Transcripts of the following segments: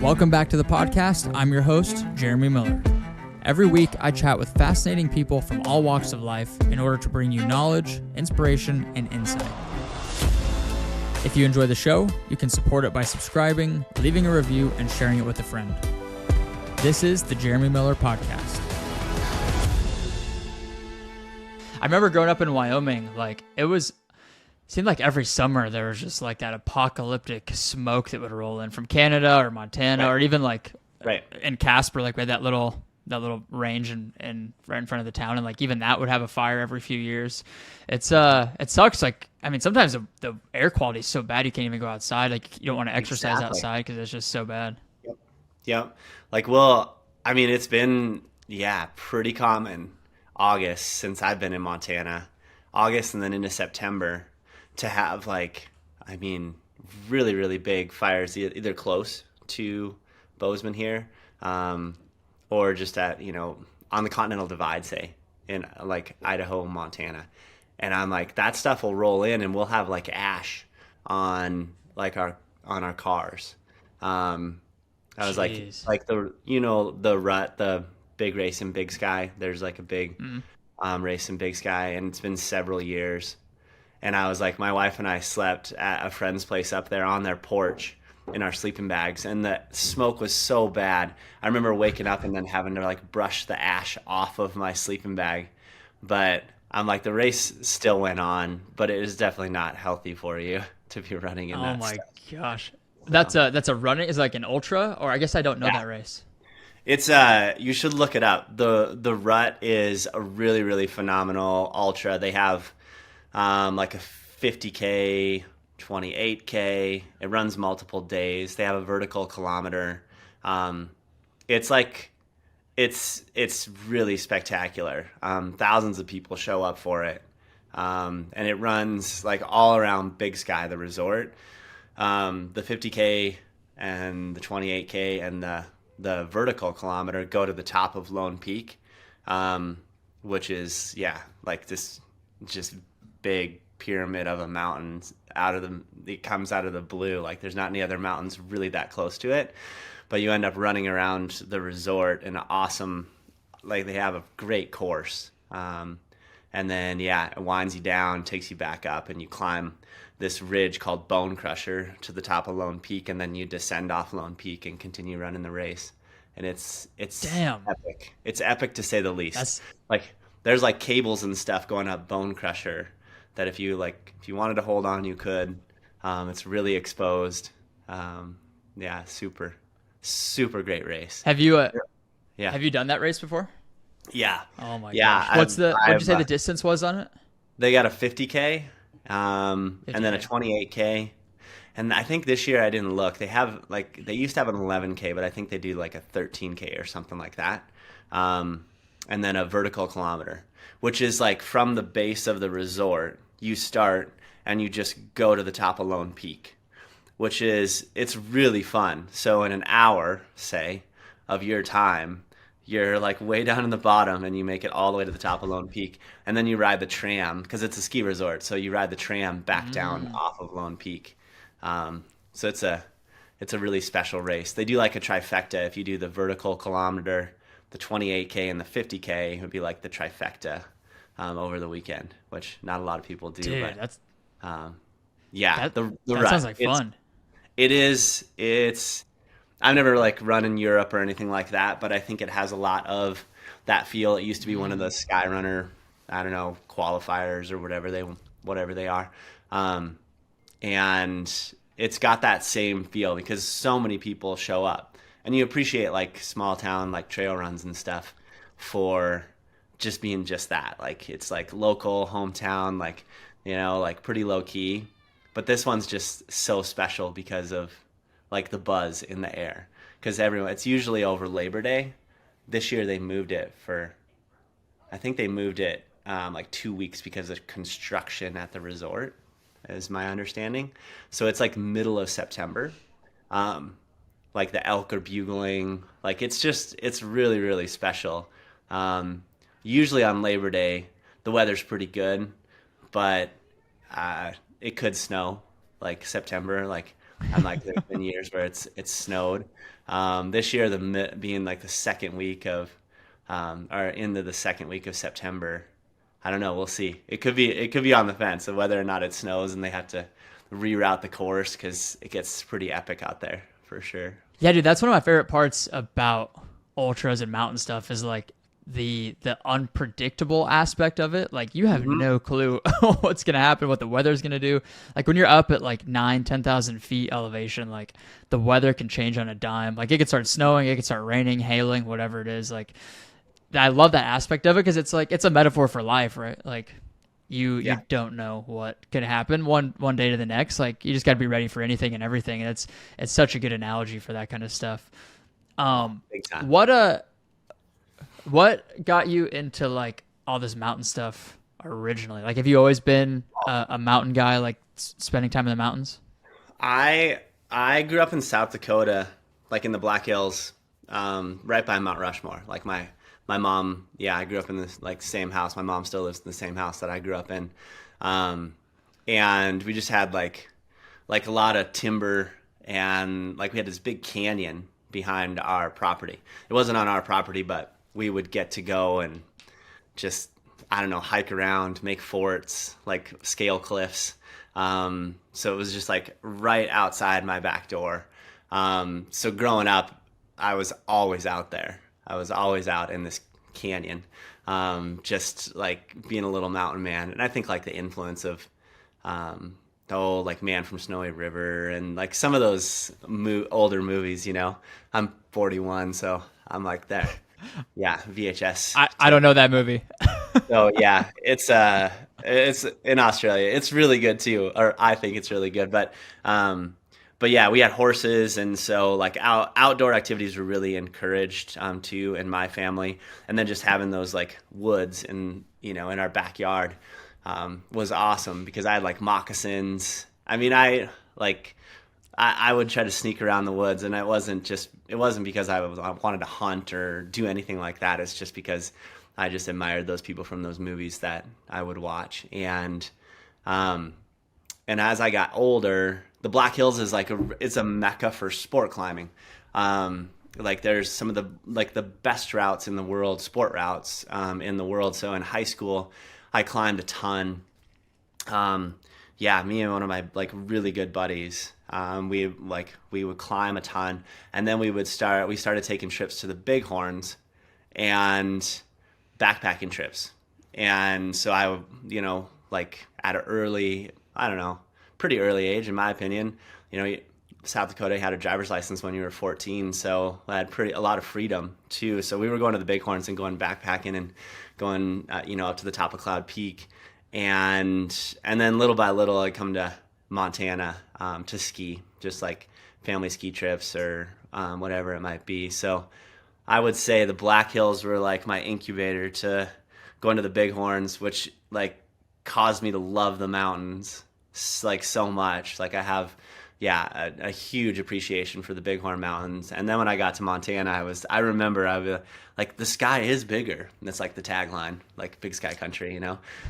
Welcome back to the podcast. I'm your host, Jeremy Miller. Every week, I chat with fascinating people from all walks of life in order to bring you knowledge, inspiration, and insight. If you enjoy the show, you can support it by subscribing, leaving a review, and sharing it with a friend. This is the Jeremy Miller Podcast. I remember growing up in Wyoming, seemed like every summer there was just like that apocalyptic smoke that would roll in from Canada or Montana, or even in Casper, like we had that little range and right in front of the town, and like even that would have a fire every few years. It sucks. Like, I mean, sometimes the air quality is so bad you can't even go outside. Like, you don't want to exercise outside because it's just so bad. Yep. Like, well, I mean, it's been pretty common August since I've been in Montana, August and then into September, to have really, really big fires either close to Bozeman here, or just at, on the Continental Divide, say, in like Idaho, Montana. And I'm like, that stuff will roll in and we'll have like ash on our cars. I was like the rut, the big race in Big Sky. There's like a big race in Big Sky, and it's been several years. And I was like, my wife and I slept at a friend's place up there on their porch in our sleeping bags, and the smoke was so bad. I remember waking up and then having to like brush the ash off of my sleeping bag. But I'm like, the race still went on, but it is definitely not healthy for you to be running in that stuff. Oh my gosh. That's a running, is it like an ultra, or I guess I don't know that race. It's you should look it up. The Rut is a really, really phenomenal ultra. They have like a 50K, 28K. It runs multiple days. They have a vertical kilometer. It's really spectacular. Thousands of people show up for it. And it runs like all around Big Sky, the resort. The 50K and the 28K and the vertical kilometer go to the top of Lone Peak, which is, like this just big pyramid of a mountain it comes out of the blue. Like, there's not any other mountains really that close to it, but you end up running around the resort in an awesome, like, they have a great course. And then, it winds you down, takes you back up, and you climb this ridge called Bone Crusher to the top of Lone Peak, and then you descend off Lone Peak and continue running the race. And it's damn epic. It's epic to say the least. There's like cables and stuff going up Bone Crusher that if you wanted to hold on, you could. It's really exposed. Super, super great race. Have you have you done that race before? Yeah. Oh my gosh. What did you say the distance was on it? They got a 50K, and then a 28K. And I think this year, I didn't look. They used to have an 11K, but I think they do like a 13K or something like that. And then a vertical kilometer, which is like from the base of the resort, you start and you just go to the top of Lone Peak, it's really fun. So in an hour, say, of your time, you're like way down in the bottom and you make it all the way to the top of Lone Peak. And then you ride the tram, because it's a ski resort. So you ride the tram back down off of Lone Peak. So it's a really special race. They do like a trifecta. If you do the vertical kilometer, the 28K and the 50K, it would be like the trifecta over the weekend, which not a lot of people do. Dude, but that's the that rut. Sounds like fun. It is. I've never like run in Europe or anything like that, but I think it has a lot of that feel. It used to be one of the Skyrunner, I don't know, qualifiers or whatever they are. And it's got that same feel because so many people show up, and you appreciate like small town, like trail runs and stuff for just being just that. Like, it's like local hometown, like, like pretty low key, but this one's just so special because of like the buzz in the air, because it's usually over Labor Day. This year they moved it like 2 weeks because of construction at the resort, is my understanding. So it's like middle of September. Like the elk are bugling. Like, it's really, really special. Usually on Labor Day, the weather's pretty good, but it could snow like September. Like, And like there's been years where it's snowed. This year, being like the second week of, or into the second week of September, I don't know. We'll see. It could be on the fence of whether or not it snows and they have to reroute the course because it gets pretty epic out there for sure. Yeah, dude, that's one of my favorite parts about ultras and mountain stuff is like the unpredictable aspect of it. Like you have Hmm. no clue what's gonna happen, what the weather's gonna do. Like when you're up at like 9, 10,000 feet elevation, like the weather can change on a dime. Like it could start snowing, it could start raining, hailing, whatever it is. Like I love that aspect of it because it's like it's a metaphor for life, right? Like you Yeah, don't know what could happen one day to the next. Like you just got to be ready for anything and everything. And it's such a good analogy for that kind of stuff. big time. What what got you into like all this mountain stuff originally? Like, have you always been a mountain guy, like spending time in the mountains? I grew up in South Dakota, like in the Black Hills, right by Mount Rushmore. Like my mom, yeah, I grew up in this like same house. My mom still lives in the same house that I grew up in, um, and we just had like a lot of timber, and like we had this big canyon behind our property. It wasn't on our property, but we would get to go and just, I don't know, hike around, make forts, like scale cliffs. So it was just like right outside my back door. So growing up, I was always out there. I was always out in this canyon, just like being a little mountain man. And I think like the influence of, like Man from Snowy River and like some of those older movies, I'm 41, so I'm like there. Yeah, VHS. I don't know that movie. So yeah, it's in Australia. It's really good too, or I think it's really good. But yeah, we had horses, and so like outdoor activities were really encouraged too in my family, and then just having those like woods and in our backyard was awesome because I had like moccasins. I mean, I would try to sneak around the woods, and it wasn't because I wanted to hunt or do anything like that. It's just because I just admired those people from those movies that I would watch. Um, and as I got older, the Black Hills is it's a mecca for sport climbing. Like there's some of the best routes in the world, sport routes in the world. So in high school, I climbed a ton. Yeah, me and one of my like really good buddies, we would climb a ton, and then we started taking trips to the Bighorns and backpacking trips. And so I, like at an early, I don't know, pretty early age, in my opinion, South Dakota had a driver's license when you were 14, so I had a lot of freedom too. So we were going to the Bighorns and going backpacking and going, up to the top of Cloud Peak, and then little by little I come to Montana to ski, just like family ski trips or whatever it might be. So I would say the Black Hills were like my incubator to going to the Bighorns, which like caused me to love the mountains like so much. Like I have, yeah, a huge appreciation for the Bighorn Mountains. And then when I got to Montana, I remember I was like, the sky is bigger. And that's like the tagline, like big sky country,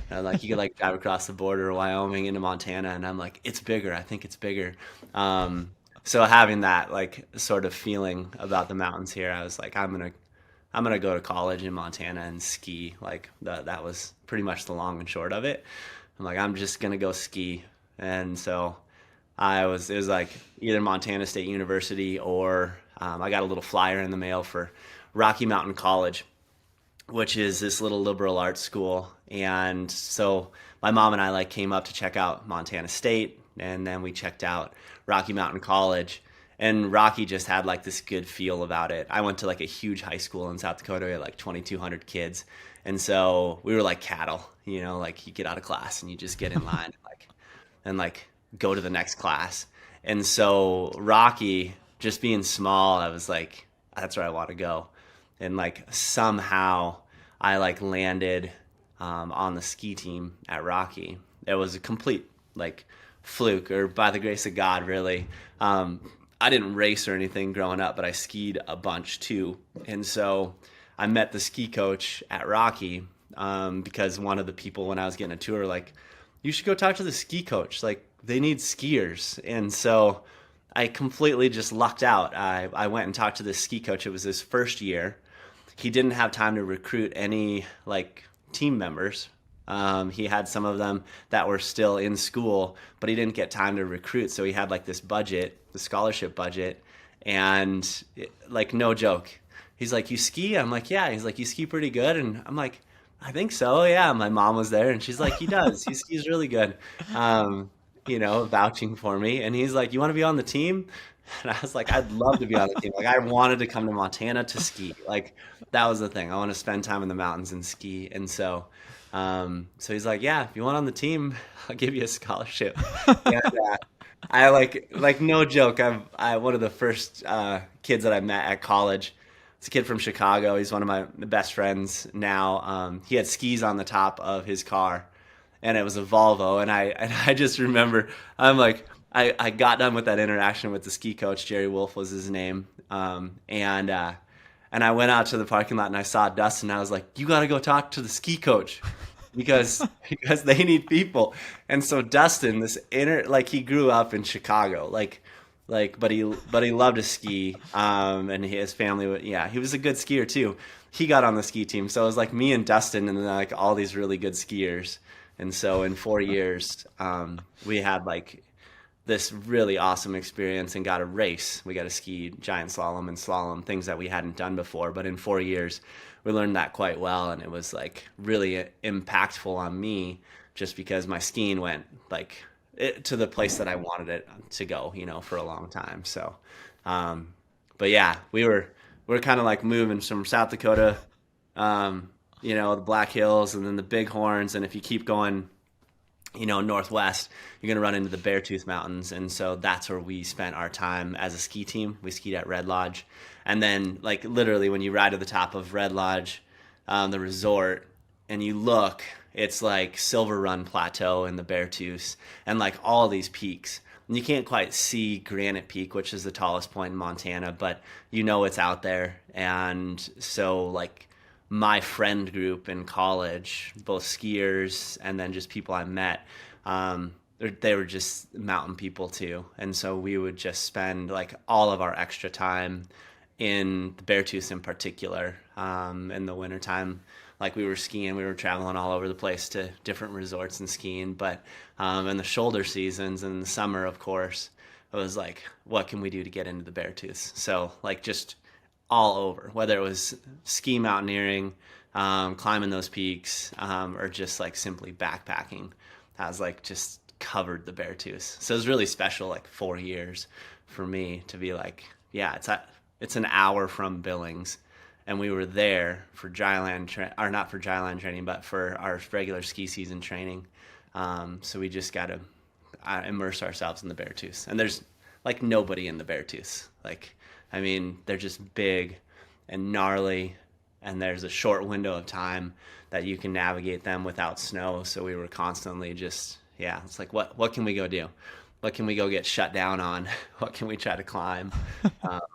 like you could like drive across the border of Wyoming into Montana, and I'm like, it's bigger. I think it's bigger. So having that like sort of feeling about the mountains here, I was like, I'm gonna go to college in Montana and ski. Like that was pretty much the long and short of it. I'm like, I'm just gonna go ski. And so it was like either Montana State University or I got a little flyer in the mail for Rocky Mountain College, which is this little liberal arts school. And so my mom and I like came up to check out Montana State, and then we checked out Rocky Mountain College. And Rocky just had like this good feel about it. I went to like a huge high school in South Dakota. We had like 2,200 kids. And so we were like cattle, like you get out of class and you just get in line and go to the next class. And so Rocky, just being small, I was like, that's where I want to go. And like somehow I like landed on the ski team at Rocky. It was a complete like fluke, or by the grace of God, really. I didn't race or anything growing up, but I skied a bunch too. And so I met the ski coach at Rocky because one of the people when I was getting a tour, like, you should go talk to the ski coach. Like, they need skiers. And so I completely just lucked out. I went and talked to this ski coach. It was his first year. He didn't have time to recruit any like team members. He had some of them that were still in school, but he didn't get time to recruit. So he had like this budget, the scholarship budget, and like no joke. He's like, "You ski?" I'm like, "Yeah." He's like, "You ski pretty good?" And I'm like, "I think so. Yeah." My mom was there, and she's like, "He does. He skis really good." Vouching for me. And he's like, "You want to be on the team?" And I was like, "I'd love to be on the team." Like I wanted to come to Montana to ski. Like that was the thing. I want to spend time in the mountains and ski. And so he's like, "Yeah, if you want on the team, I'll give you a scholarship." And I like no joke. I one of the first kids that I met at college. It's a kid from Chicago. He's one of my best friends now. He had skis on the top of his car, and it was a Volvo. And I just remember, I'm like, I got done with that interaction with the ski coach. Jerry Wolf was his name. And I went out to the parking lot and I saw Dustin. And I was like, "You got to go talk to the ski coach because they need people." And so Dustin, he grew up in Chicago, but he loved to ski. And his family, he was a good skier too. He got on the ski team. So it was like me and Dustin and then like all these really good skiers. And so in 4 years, we had like this really awesome experience and got a race. We got to ski giant slalom and slalom, things that we hadn't done before. But in 4 years, we learned that quite well. And it was like really impactful on me just because my skiing went to the place that I wanted it to go, for a long time. So, but yeah, we're kind of like moving from South Dakota, the Black Hills and then the Bighorns. And if you keep going, northwest, you're going to run into the Beartooth Mountains. And so that's where we spent our time as a ski team. We skied at Red Lodge. And then like literally when you ride to the top of Red Lodge, the resort, and you look, it's like Silver Run Plateau and the Beartooths and like all these peaks. And you can't quite see Granite Peak, which is the tallest point in Montana, but it's out there. And so like my friend group in college, both skiers and then just people I met, they were just mountain people too. And so we would just spend like all of our extra time in the Beartooths in particular. In the wintertime, like we were skiing, we were traveling all over the place to different resorts and skiing. But in the shoulder seasons and in the summer, of course, it was like, what can we do to get into the Beartooths? So like just all over, whether it was ski mountaineering, climbing those peaks, or just like simply backpacking. I was like just covered the Beartooths. So it was really special, like 4 years for me to be like, yeah, it's an hour from Billings. And we were there for or not for dryland training, but for our regular ski season training. So we just got to immerse ourselves in the Beartooths. And there's like nobody in the Beartooths. They're just big and gnarly, and there's a short window of time that you can navigate them without snow. So we were constantly just, it's like, what can we go do? What can we go get shut down on? What can we try to climb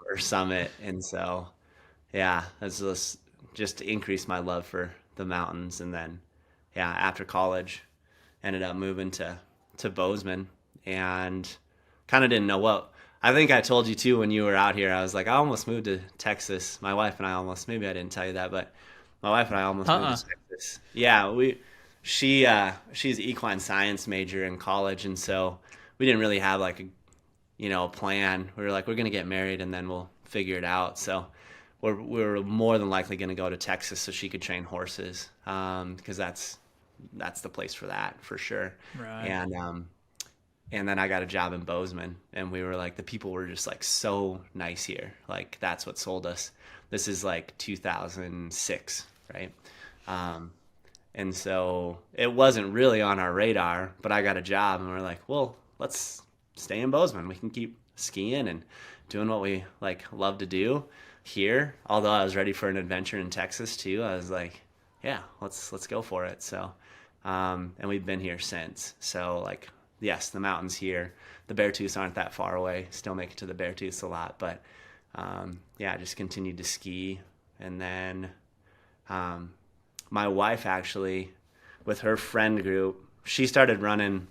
or summit? And so, that's just to increase my love for the mountains. And then, after college, ended up moving to Bozeman and kind of didn't know what. I think I told you too when you were out here. I was like, I almost moved to Texas. My wife and I maybe I didn't tell you that, but my wife and I almost moved to Texas. Yeah, she's an equine science major in college, and so we didn't really have like a plan. We were like, we're gonna get married and then we'll figure it out. So we're more than likely gonna go to Texas so she could train horses, because that's the place for that for sure. Right. And then I got a job in Bozeman, and we were like, the people were just like so nice here. Like that's what sold us. This is like 2006, right? And so it wasn't really on our radar, but I got a job and we're like, well, let's stay in Bozeman. We can keep skiing and doing what we like love to do here. Although I was ready for an adventure in Texas too. I was like, yeah, let's go for it. So, and we've been here since. So like, yes, the mountains here, the Beartooths aren't that far away. Still make it to the Beartooths a lot, but I just continued to ski. And then my wife actually, with her friend group, she started running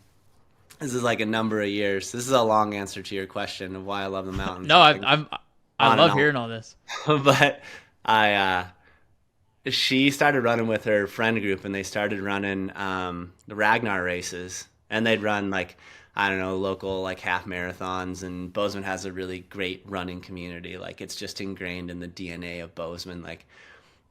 This is like a number of years. This is a long answer to your question of why I love the mountains. No, I love hearing all this. But I she started running with her friend group, and they started running the Ragnar races, and they'd run like, I don't know, local like half marathons. And Bozeman has a really great running community. Like, it's just ingrained in the DNA of Bozeman. Like,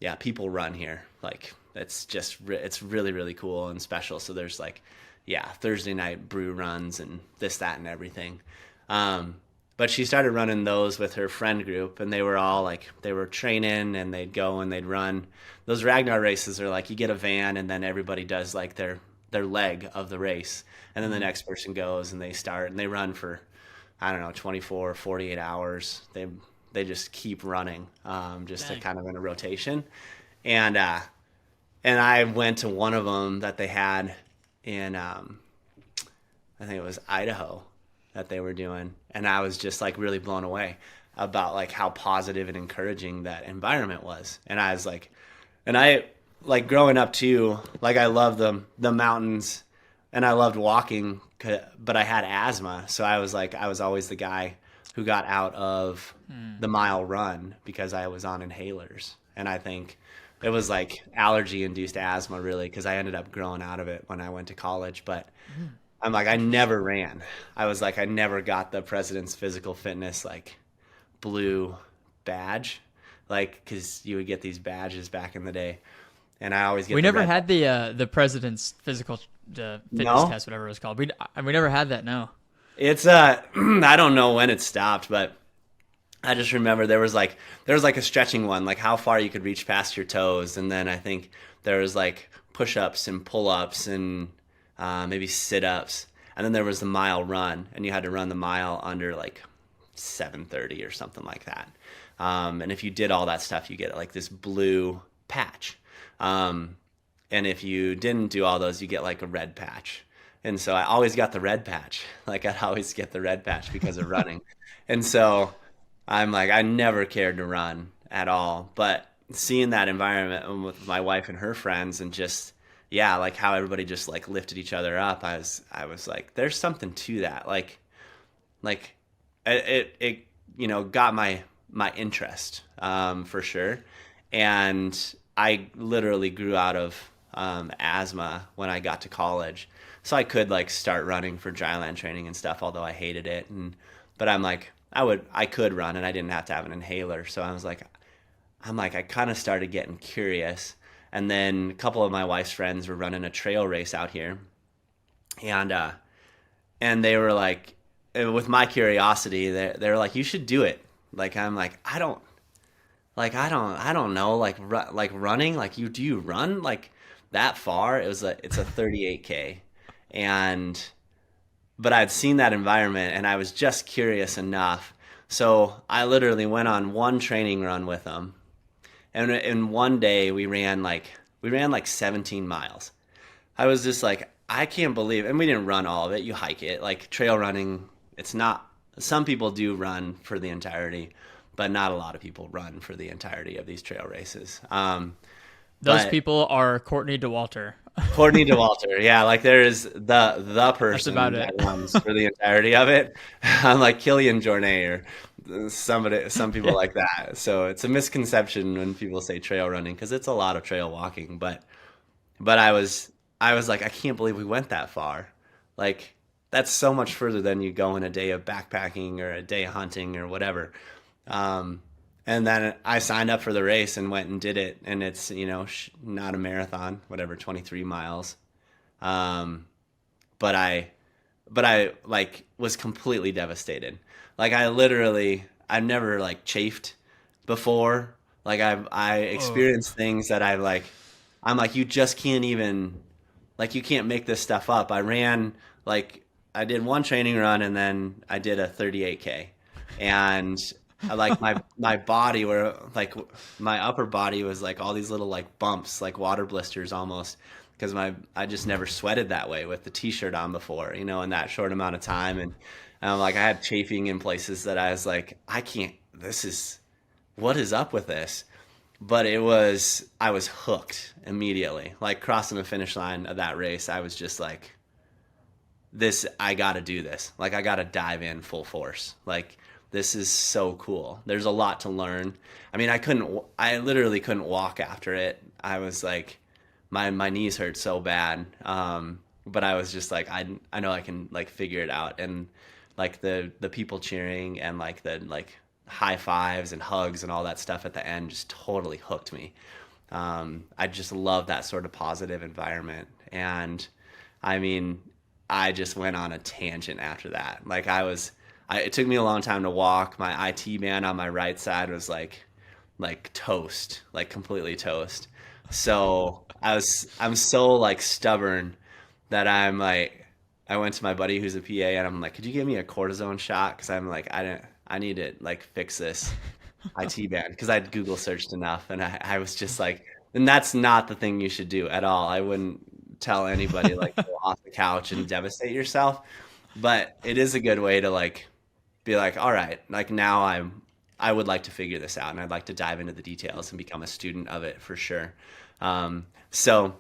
yeah, people run here. Like, it's really, really cool and special. So there's like, yeah, Thursday night brew runs and this, that, and everything. But she started running those with her friend group, and they were all like, they were training, and they'd go and they'd run. Those Ragnar races are like, you get a van, and then everybody does like their leg of the race, and then the next person goes and they start, and they run for, I don't know, 24, 48 hours. They just keep running, just to kind of in a rotation. And I went to one of them that they had in, I think it was Idaho, that they were doing, and I was just like really blown away about like how positive and encouraging that environment was. And I was like, and I like growing up too, like I loved the mountains, and I loved walking, but I had asthma, so I was always the guy who got out of the mile run because I was on inhalers. And I think it was like allergy induced asthma, really, because I ended up growing out of it when I went to college. But I'm like, I never ran. I was like, I never got the President's Physical Fitness like blue badge, like, because you would get these badges back in the day, and I always get. We never had the President's Physical Fitness test, whatever it was called. We never had that. No. It's I don't know when it stopped, but I just remember there was like a stretching one, like how far you could reach past your toes, and then I think there was like push-ups and pull-ups and maybe sit-ups, and then there was the mile run, and you had to run the mile under like 7:30 or something like that. And if you did all that stuff, you get like this blue patch. And if you didn't do all those, you get like a red patch. And so I always got the red patch. Like, I'd always get the red patch because of running. And so I'm like, I never cared to run at all. But seeing that environment with my wife and her friends, and just, yeah, like how everybody just like lifted each other up, I was like, there's something to that. Like it got my interest, for sure. And I literally grew out of asthma when I got to college. So I could like start running for dryland training and stuff, although I hated it. But I'm like, I could run, and I didn't have to have an inhaler. So I kind of started getting curious. And then a couple of my wife's friends were running a trail race out here. And they were like, with my curiosity, they were like, you should do it. Like, I'm like, I don't know, like running, like do you run like that far? It's a 38K. But I'd seen that environment, and I was just curious enough. So I literally went on one training run with them. And in one day we ran like 17 miles. I was just like, I can't believe, and we didn't run all of it. You hike it. Like, trail running, it's not, some people do run for the entirety, but not a lot of people run for the entirety of these trail races. Those people are Courtney DeWalter. Courtney DeWalter, yeah, like there is the person that runs for the entirety of it. I'm like Killian Jornet or some people like that. So it's a misconception when people say trail running, because it's a lot of trail walking. But I was like, I can't believe we went that far. Like, that's so much further than you go in a day of backpacking or a day of hunting or whatever. And then I signed up for the race and went and did it. And it's, not a marathon, whatever, 23 miles. But I like was completely devastated. Like, I've never like chafed before. Like, I experienced things that I'm like, you just can't even, like, you can't make this stuff up. I did one training run, and then I did a 38K, and like my body my upper body was like all these little like bumps, like water blisters almost, because I just never sweated that way with the t-shirt on before, in that short amount of time. And like, I had chafing in places that I was like, what is up with this? But I was hooked immediately. Like, crossing the finish line of that race, I was just like, I got to do this. Like, I got to dive in full force. Like, this is so cool. There's a lot to learn. I mean, I literally couldn't walk after it. I was like, my knees hurt so bad. But I was just like, I know I can like figure it out. And like the people cheering and like the like high fives and hugs and all that stuff at the end just totally hooked me. I just love that sort of positive environment. And I mean, I just went on a tangent after that. Like it took me a long time to walk. My IT band on my right side was like toast, like completely toast. So I'm so like stubborn that I went to my buddy who's a PA and I'm like, could you give me a cortisone shot? Cause I'm like, I need to like fix this IT band. Cause I'd Google searched enough and I was just like, and that's not the thing you should do at all. I wouldn't tell anybody like go off the couch and devastate yourself, but it is a good way to like be like, all right, like now I would like to figure this out and I'd like to dive into the details and become a student of it for sure. So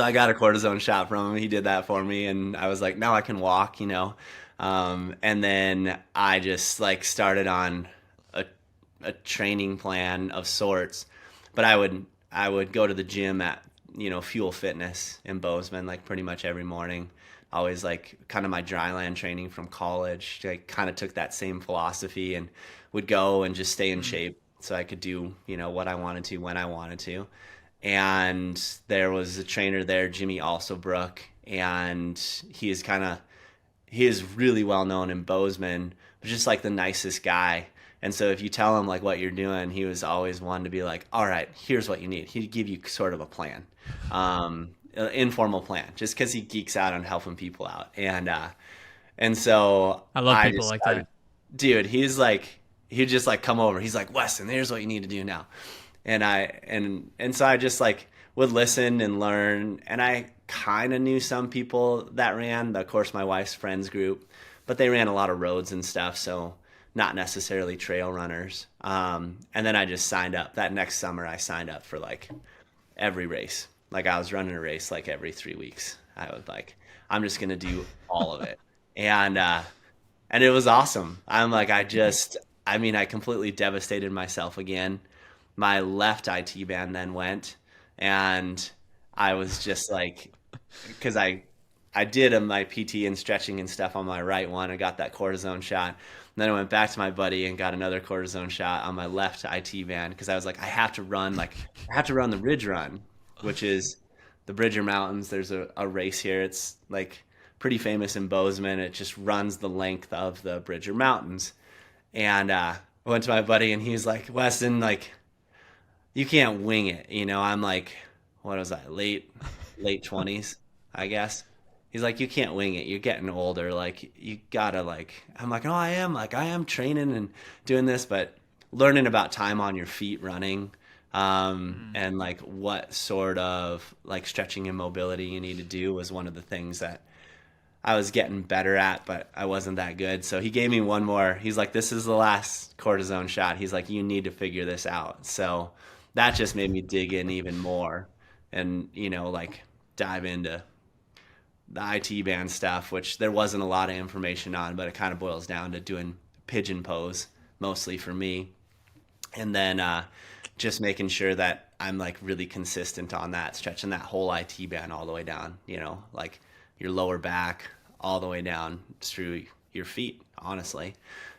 I got a cortisone shot from him. He did that for me and I was like, now I can walk, you know? And then I just like started on a training plan of sorts, but I would go to the gym at, you know, Fuel Fitness in Bozeman, like pretty much every morning. Always like kind of my dryland training from college. I kind of took that same philosophy and would go and just stay in shape so I could do, you know, what I wanted to when I wanted to. And there was a trainer there, Jimmy Alsobrook, and he is really well known in Bozeman, but just like the nicest guy. And so if you tell him like what you're doing, he was always one to be like, all right, here's what you need. He'd give you sort of a plan, an informal plan, just because he geeks out on helping people out. And so I love people like that. Dude, he'd just like come over. He's like, Weston, here's what you need to do now. And so I just like would listen and learn. And I kind of knew some people that ran, of course, my wife's friends group, but they ran a lot of roads and stuff. So not necessarily trail runners. And then I just signed up. That next summer, I signed up for like every race. Like I was running a race like every 3 weeks. I was like, I'm just going to do all of it. And it was awesome. I'm like, I completely devastated myself again. My left IT band then went and I was just like, cause I did my PT and stretching and stuff on my right one. I got that cortisone shot. And then I went back to my buddy and got another cortisone shot on my left IT band. Cause I was like, I have to run the Ridge Run, which is the Bridger Mountains. There's a race here. It's like pretty famous in Bozeman. It just runs the length of the Bridger Mountains. And I went to my buddy and he's like, Weston, like, you can't wing it. You know, I'm like, what was I, late 20s, I guess. He's like, you can't wing it. You're getting older. Like, you gotta like, I'm like, oh, I am training and doing this, but learning about time on your feet running, and like what sort of like stretching and mobility you need to do was one of the things that I was getting better at, but I wasn't that good. So he gave me one more. He's like, this is the last cortisone shot. He's like, you need to figure this out. So that just made me dig in even more and, you know, like dive into the IT band stuff, which there wasn't a lot of information on, but it kind of boils down to doing pigeon pose mostly for me. And then just making sure that I'm like really consistent on that, stretching that whole IT band all the way down, you know, like your lower back all the way down through your feet, honestly.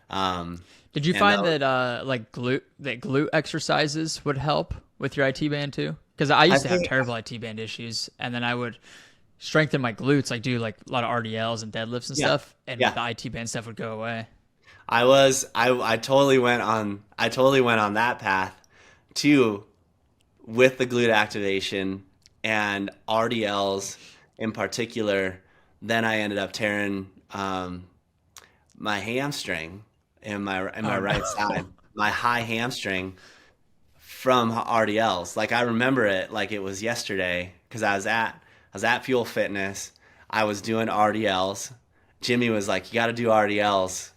Did you find that like glute exercises would help with your IT band too? Because I used to have terrible IT band issues, and then I would strengthen my glutes, like do like a lot of RDLs and deadlifts and stuff, and the IT band stuff would go away. I totally went on that path too, with the glute activation and RDLs in particular. Then I ended up tearing my hamstring in my right side, my high hamstring from RDLs. Like I remember it like it was yesterday because I was at Fuel Fitness. I was doing RDLs. Jimmy was like, "You got to do RDLs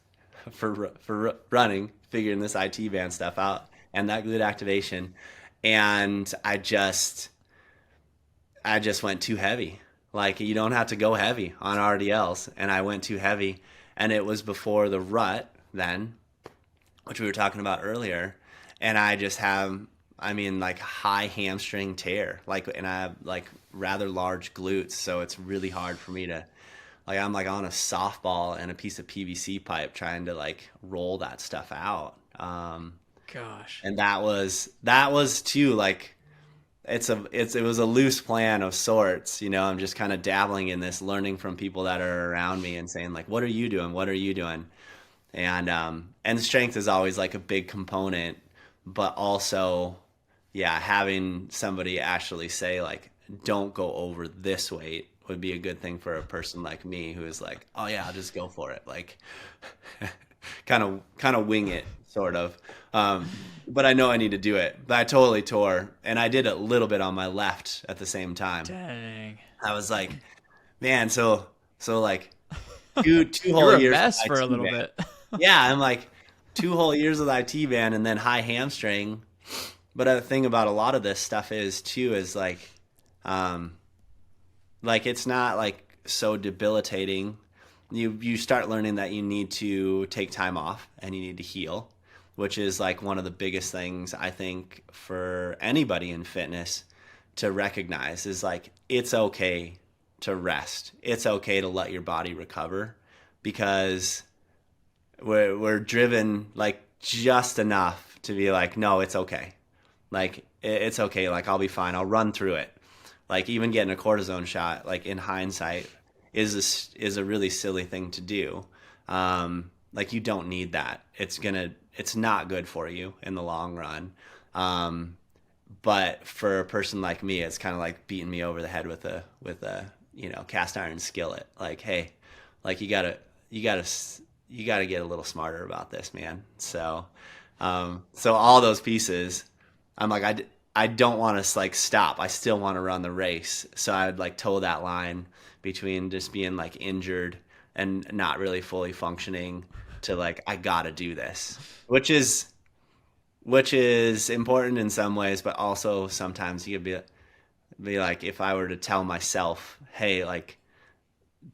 for running," figuring this IT band stuff out and that glute activation. And I just went too heavy. Like, you don't have to go heavy on RDLs. And I went too heavy. And it was before the rut then, which we were talking about earlier. And I just have, I mean, like high hamstring tear. Like, and I have like rather large glutes. So it's really hard for me to, like, I'm like on a softball and a piece of PVC pipe trying to like roll that stuff out. Gosh. And that was too, like, it was a loose plan of sorts, you know. I'm just kind of dabbling in this, learning from people that are around me and saying like, what are you doing? What are you doing? And strength is always like a big component, but also, yeah, having somebody actually say like, don't go over this weight would be a good thing for a person like me who is like, oh yeah, I'll just go for it. Like kind of wing it sort of. But I know I need to do it. But I totally tore, and I did a little bit on my left at the same time. Dang. I was like, man, so like two whole You were a years mess of for a IT little band. bit. Yeah, I'm like 2 whole years of IT band and then high hamstring. But the thing about a lot of this stuff is too is like it's not like so debilitating. You start learning that you need to take time off and you need to heal, which is like one of the biggest things I think for anybody in fitness to recognize is like, it's okay to rest. It's okay to let your body recover, because we're driven like just enough to be like, no, it's okay. Like, it's okay. Like, I'll be fine. I'll run through it. Like, even getting a cortisone shot, like in hindsight, is a really silly thing to do. Like, you don't need that. It's not good for you in the long run. But for a person like me, it's kind of like beating me over the head with a cast iron skillet. Like, hey, like you gotta get a little smarter about this, man. So all those pieces, I'm like, I don't want to like stop. I still want to run the race. So I would like toe that line between just being like injured and not really fully functioning to like, I gotta do this, which is important in some ways, but also sometimes you could be like, if I were to tell myself, hey, like, you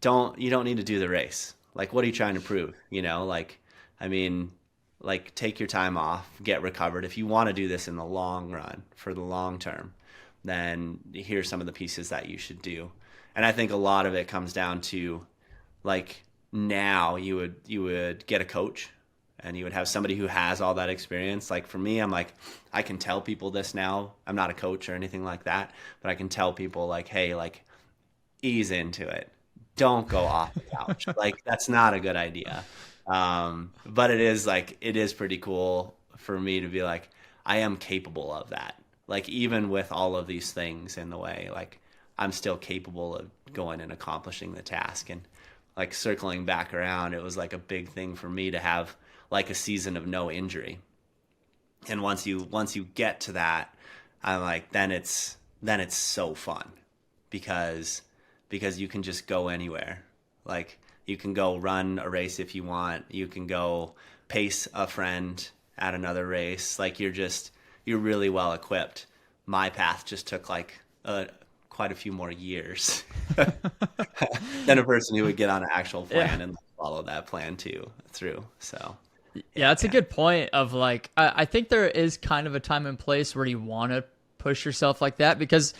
don't need to do the race. Like, what are you trying to prove? You know, like, I mean, like, take your time off, get recovered. If you want to do this in the long run, for the long term, then here's some of the pieces that you should do. And I think a lot of it comes down to, like, now you would get a coach and you would have somebody who has all that experience. Like, for me, I'm like, I can tell people this now. I'm not a coach or anything like that, but I can tell people like, hey, like, ease into it. Don't go off the couch. Like, that's not a good idea. But it is pretty cool for me to be like, I am capable of that. Like, even with all of these things in the way, like, I'm still capable of going and accomplishing the task. And like, circling back around, it was like a big thing for me to have like a season of no injury. And once you get to that, I'm like, then it's so fun because you can just go anywhere. Like, you can go run a race if you want. You can go pace a friend at another race. Like, you're really well equipped. My path just took like quite a few more years than a person who would get on an actual plan and follow that plan through. So yeah, that's a good point of like, I think there is kind of a time and place where you want to push yourself like that, because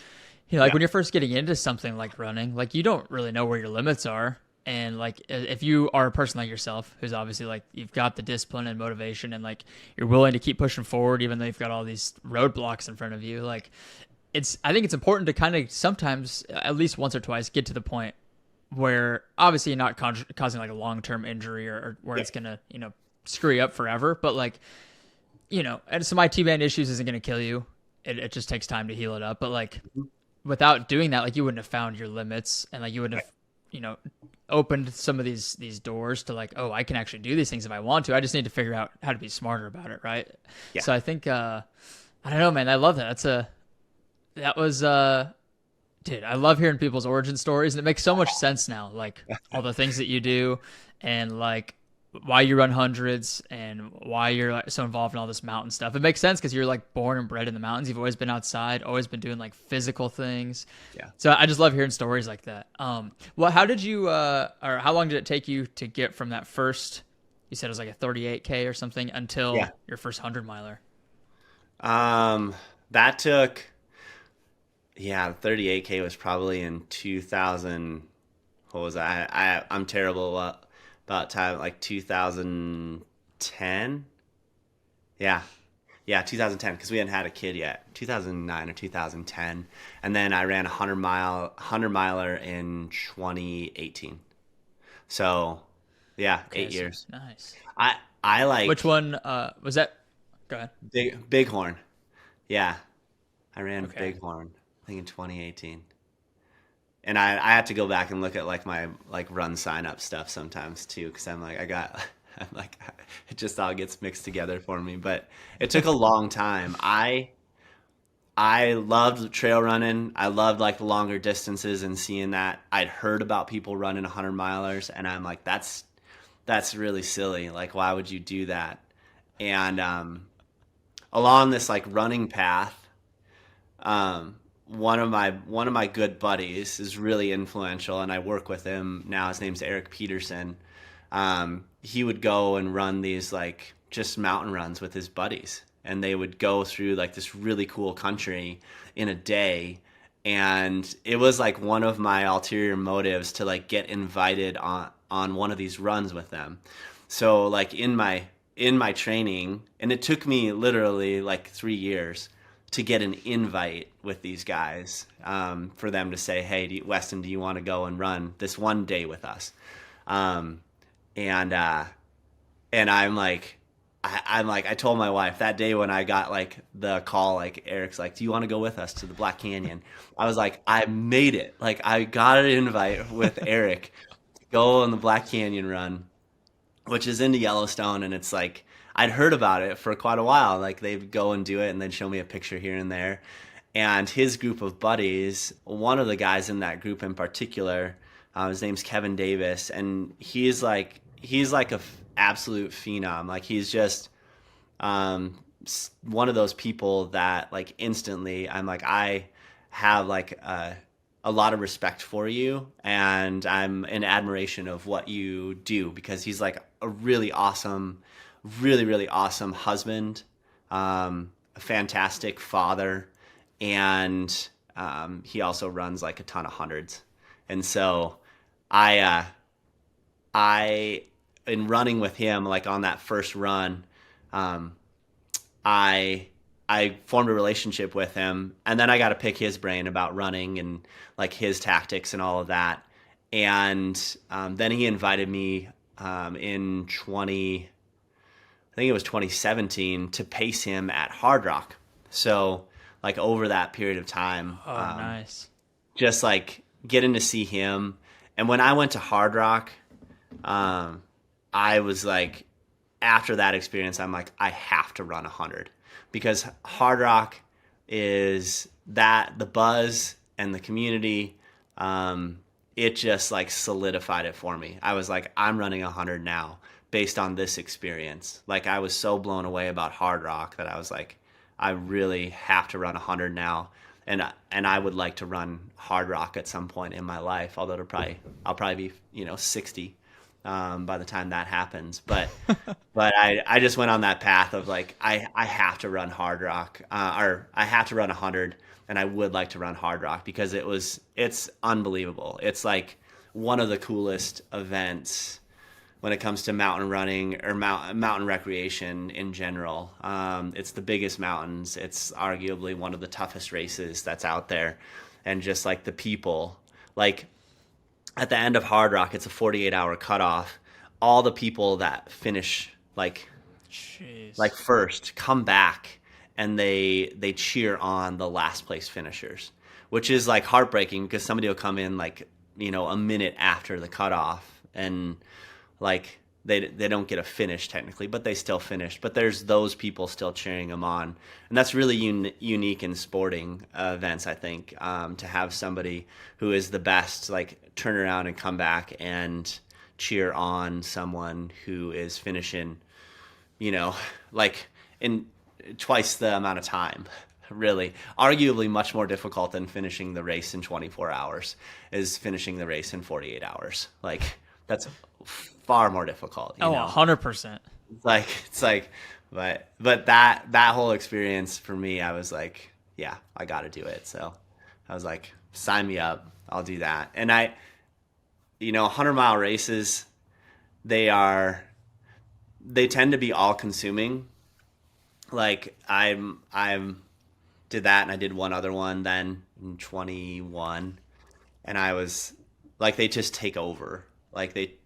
like when you're first getting into something like running, like, you don't really know where your limits are. And like, if you are a person like yourself, who's obviously like, you've got the discipline and motivation and like, you're willing to keep pushing forward, even though you've got all these roadblocks in front of you, like, I think it's important to kind of sometimes, at least once or twice, get to the point where obviously you're not causing like a long-term injury or where it's going to, screw you up forever. But like, and some IT band issues isn't going to kill you. It just takes time to heal it up. But like, without doing that, like, you wouldn't have found your limits, and like, you wouldn't have, opened some of these doors to like, oh, I can actually do these things if I want to. I just need to figure out how to be smarter about it. Right. Yeah. So I think, I don't know, man, I love that. That was, dude, I love hearing people's origin stories, and it makes so much sense now. Like, all the things that you do, and like why you run hundreds and why you're like so involved in all this mountain stuff. It makes sense because you're like born and bred in the mountains. You've always been outside, always been doing like physical things. Yeah. So I just love hearing stories like that. Well, how did you, or how long did it take you to get from that first, you said it was like a 38K or something until your first 100 miler? That took, 38K was probably in 2000. What was that? I'm terrible about time, like 2010. Yeah. Yeah, 2010, because we hadn't had a kid yet. 2009 or 2010. And then I ran a 100 miler in 2018. So, yeah, Okay, 8 years. Nice. I like Which one was that? Go ahead. Bighorn. Yeah. I ran Okay. Bighorn, I think in 2018. And I have to go back and look at like my like run sign up stuff sometimes too, because I'm like it just all gets mixed together for me. But it took a long time. I loved trail running. I loved like the longer distances and seeing that. I'd heard about people running 100 milers, and I'm like, that's really silly. Like, why would you do that? And along this like running path, one of my good buddies is really influential, and I work with him now. His name's Eric Peterson. He would go and run these like just mountain runs with his buddies, and they would go through like this really cool country in a day. And it was like one of my ulterior motives to like get invited on one of these runs with them. So like in my training, and it took me literally like 3 years to get an invite with these guys, for them to say, hey, Weston, do you want to go and run this one day with us? And I'm like, I told my wife that day when I got like the call, like Eric's like, do you want to go with us to the Black Canyon? I was like, I made it. Like I got an invite with Eric to go on the Black Canyon run, which is into Yellowstone. And it's like, I'd heard about it for quite a while. Like they'd go and do it and then show me a picture here and there. And his group of buddies, one of the guys in that group in particular, his name's Kevin Davis, and he's like a absolute phenom. Like he's just one of those people that like instantly I'm like, I have like a lot of respect for you, and I'm in admiration of what you do, because he's like a really awesome, really, really awesome husband, a fantastic father, and he also runs like a ton of hundreds. And so I in running with him, like on that first run, I formed a relationship with him, and then I got to pick his brain about running and like his tactics and all of that. And then he invited me in 2017 to pace him at Hard Rock. So like over that period of time, Nice. just like getting to see him. And when I went to Hard Rock, I was like, after that experience, I'm like, I have to run 100, because Hard Rock is that the buzz and the community, it just like solidified it for me. I was like, I'm running 100 now based on this experience. Like I was so blown away about Hard Rock that I was like, I really have to run 100 now. And I would like to run Hard Rock at some point in my life, although I'll probably be 60 by the time that happens. But I just went on that path of like I have to run Hard Rock, or I have to run 100, and I would like to run Hard Rock because it's unbelievable. It's like one of the coolest events when it comes to mountain running or mountain recreation in general. It's the biggest mountains. It's arguably one of the toughest races that's out there. And just like the people, like at the end of Hard Rock, it's a 48-hour cutoff. All the people that finish like first come back, and they cheer on the last place finishers, which is like heartbreaking, because somebody will come in like, a minute after the cutoff, and like they don't get a finish technically, but they still finished. But there's those people still cheering them on, and that's really unique in sporting events, I think, to have somebody who is the best like turn around and come back and cheer on someone who is finishing, like in twice the amount of time. Really, arguably much more difficult than finishing the race in 24 hours is finishing the race in 48 hours. Like, that's far more difficult. 100%. It's like, but that whole experience for me, I was like, yeah, I got to do it. So I was like, sign me up. I'll do that. And 100-mile races, they tend to be all consuming. Like I'm did that, and I did one other one then in 21, and I was like, they just take over. Like,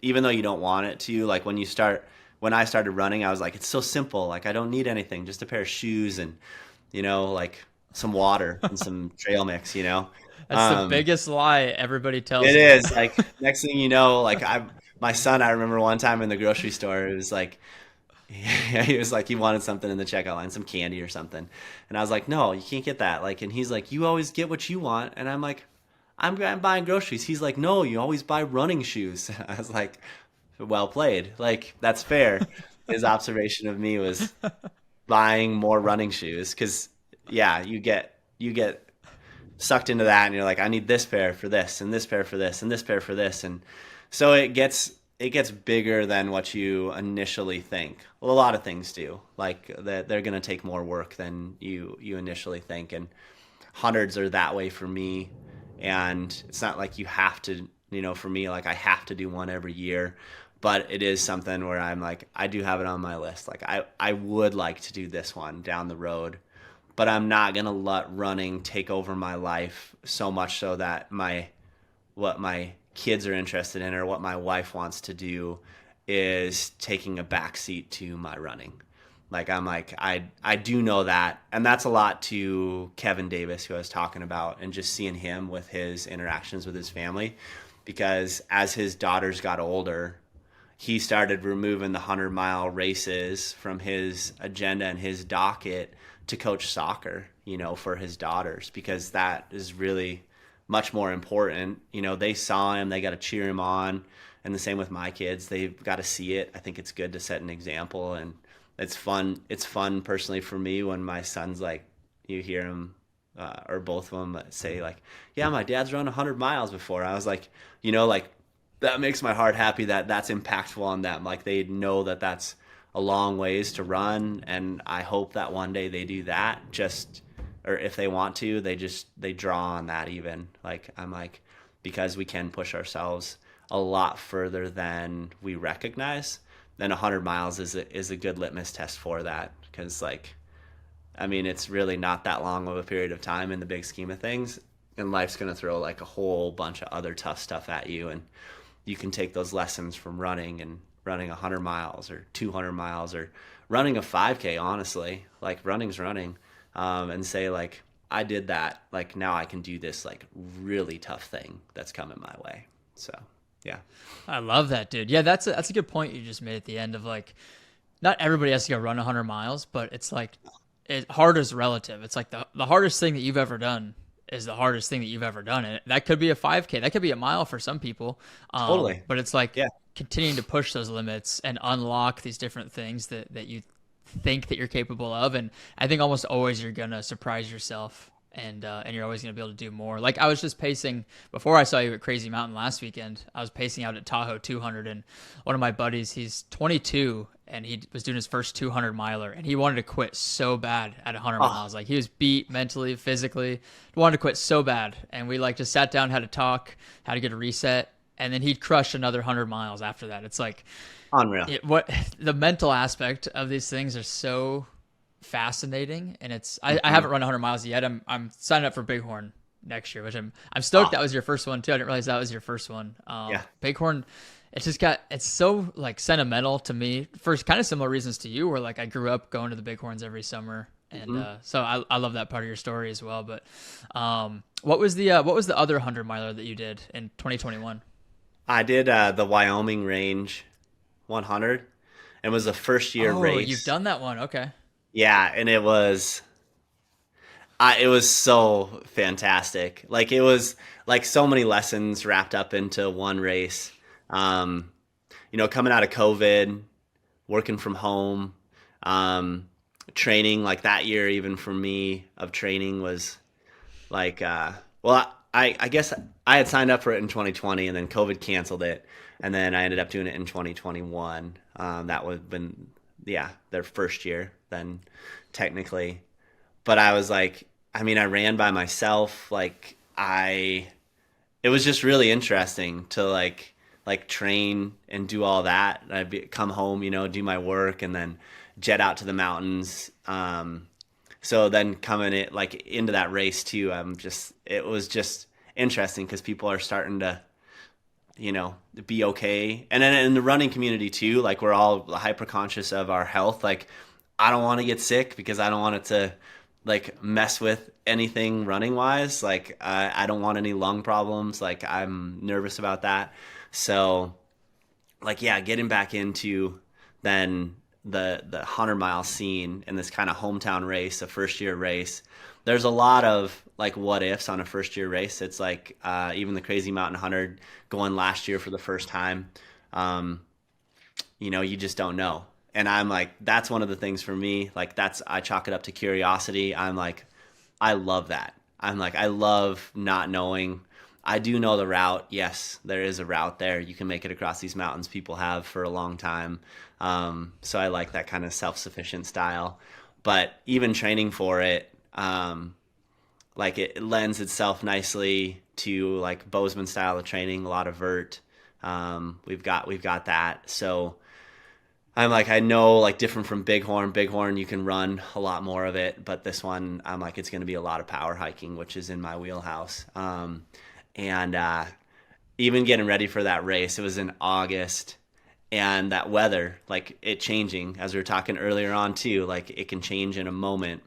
even though you don't want it to, like when I started running, I was like, it's so simple. Like, I don't need anything, just a pair of shoes and, like some water and some trail mix, That's the biggest lie everybody tells It you. is. Like, next thing you know, like my son, I remember one time in the grocery store, it was like, he was like, he wanted something in the checkout line, some candy or something. And I was like, no, you can't get that. Like, and he's like, you always get what you want. And I'm like, I'm buying groceries. He's like, no, you always buy running shoes. I was like, well played. Like, that's fair. His observation of me was buying more running shoes. Cause yeah, you get sucked into that, and you're like, I need this pair for this, and this pair for this, and this pair for this. And so it gets bigger than what you initially think. Well, a lot of things do. Like, that they're going to take more work than you initially think. And hundreds are that way for me. And it's not like you have to, for me, like, I have to do one every year, but it is something where I'm like, I do have it on my list. Like, I would like to do this one down the road, but I'm not going to let running take over my life so much so that what my kids are interested in or what my wife wants to do is taking a backseat to my running. Like, I'm like, I do know that. And that's a lot to Kevin Davis, who I was talking about, and just seeing him with his interactions with his family, because as his daughters got older, he started removing the 100-mile races from his agenda and his docket to coach soccer, for his daughters, because that is really much more important. They saw him, they got to cheer him on. And the same with my kids. They've got to see it. I think it's good to set an example, and it's fun. It's fun personally for me when my son's like, you hear him, or both of them say like, yeah, my dad's run 100 miles before. I was like, like, that makes my heart happy that that's impactful on them. Like, they know that that's a long ways to run. And I hope that one day they do that, or if they want to, they draw on that even. Like, I'm like, because we can push ourselves a lot further than we recognize, then 100 miles is a good litmus test for that. Because, like, I mean, it's really not that long of a period of time in the big scheme of things, and life's going to throw like a whole bunch of other tough stuff at you, and you can take those lessons from running 100 miles or 200 miles or running a 5K, honestly. Like, running's running. And say, like, I did that, like, now I can do this, like, really tough thing that's coming my way. So, yeah. I love that, dude. Yeah, that's a good point you just made at the end of, like, not everybody has to go run 100 miles, but it's like, hard is relative. It's like the hardest thing that you've ever done is the hardest thing that you've ever done. And that could be a 5K. That could be a mile for some people. Totally. But it's like, continuing to push those limits and unlock these different things that you think that you're capable of. And I think almost always you're going to surprise yourself, and you're always going to be able to do more. Like, I was just pacing before I saw you at Crazy Mountain last weekend. I was pacing out at Tahoe 200, and one of my buddies, he's 22, and he was doing his first 200 miler, and he wanted to quit so bad at 100 miles. Like, he was beat mentally, physically, wanted to quit so bad. And we like just sat down, had a talk, how to get a reset, and then he'd crush another 100 miles after that. It's like, unreal. What the mental aspect of these things are so fascinating, and it's I haven't run 100 miles yet. I'm signing up for Bighorn next year, which I'm stoked that was your first one too. I didn't realize that was your first one. Bighorn, it's so like sentimental to me for kind of similar reasons to you, where like I grew up going to the Bighorns every summer, and so I love that part of your story as well. But what was the other 100 miler that you did in 2021? I did the Wyoming Range 100. It was a first year race. Oh, you've done that one. Okay. Yeah, and it was so fantastic. Like, it was like so many lessons wrapped up into one race. Um, coming out of COVID, working from home, training like that year, even for me of training was like, well, I guess I had signed up for it in 2020 and then COVID canceled it. And then I ended up doing it in 2021. That would have been, yeah, their first year then technically. But I was like, I mean, I ran by myself. It was just really interesting to train and do all that. Come home, do my work and then jet out to the mountains. So then coming into that race too, it was just interesting because people are starting to, be okay. And then in the running community too, like we're all hyper conscious of our health. Like I don't want to get sick because I don't want it to mess with anything running wise. Like I don't want any lung problems. Like I'm nervous about that. So yeah, getting back into then the 100-mile scene in this kind of hometown race, a first year race. There's a lot of what ifs on a first year race. It's even the Crazy Mountain 100 going last year for the first time. You just don't know. And I'm that's one of the things for me. I chalk it up to curiosity. I love that. I love not knowing. I do know the route. Yes, there is a route there. You can make it across these mountains. People have for a long time. So I like that kind of self-sufficient style. But even training for it, it lends itself nicely to Bozeman style of training, a lot of vert. We've got that. So I'm I know different from Bighorn. Bighorn, you can run a lot more of it, but this one, I'm it's going to be a lot of power hiking, which is in my wheelhouse. And even getting ready for that race, it was in August, and that weather, it changing, as we were talking earlier on too, it can change in a moment.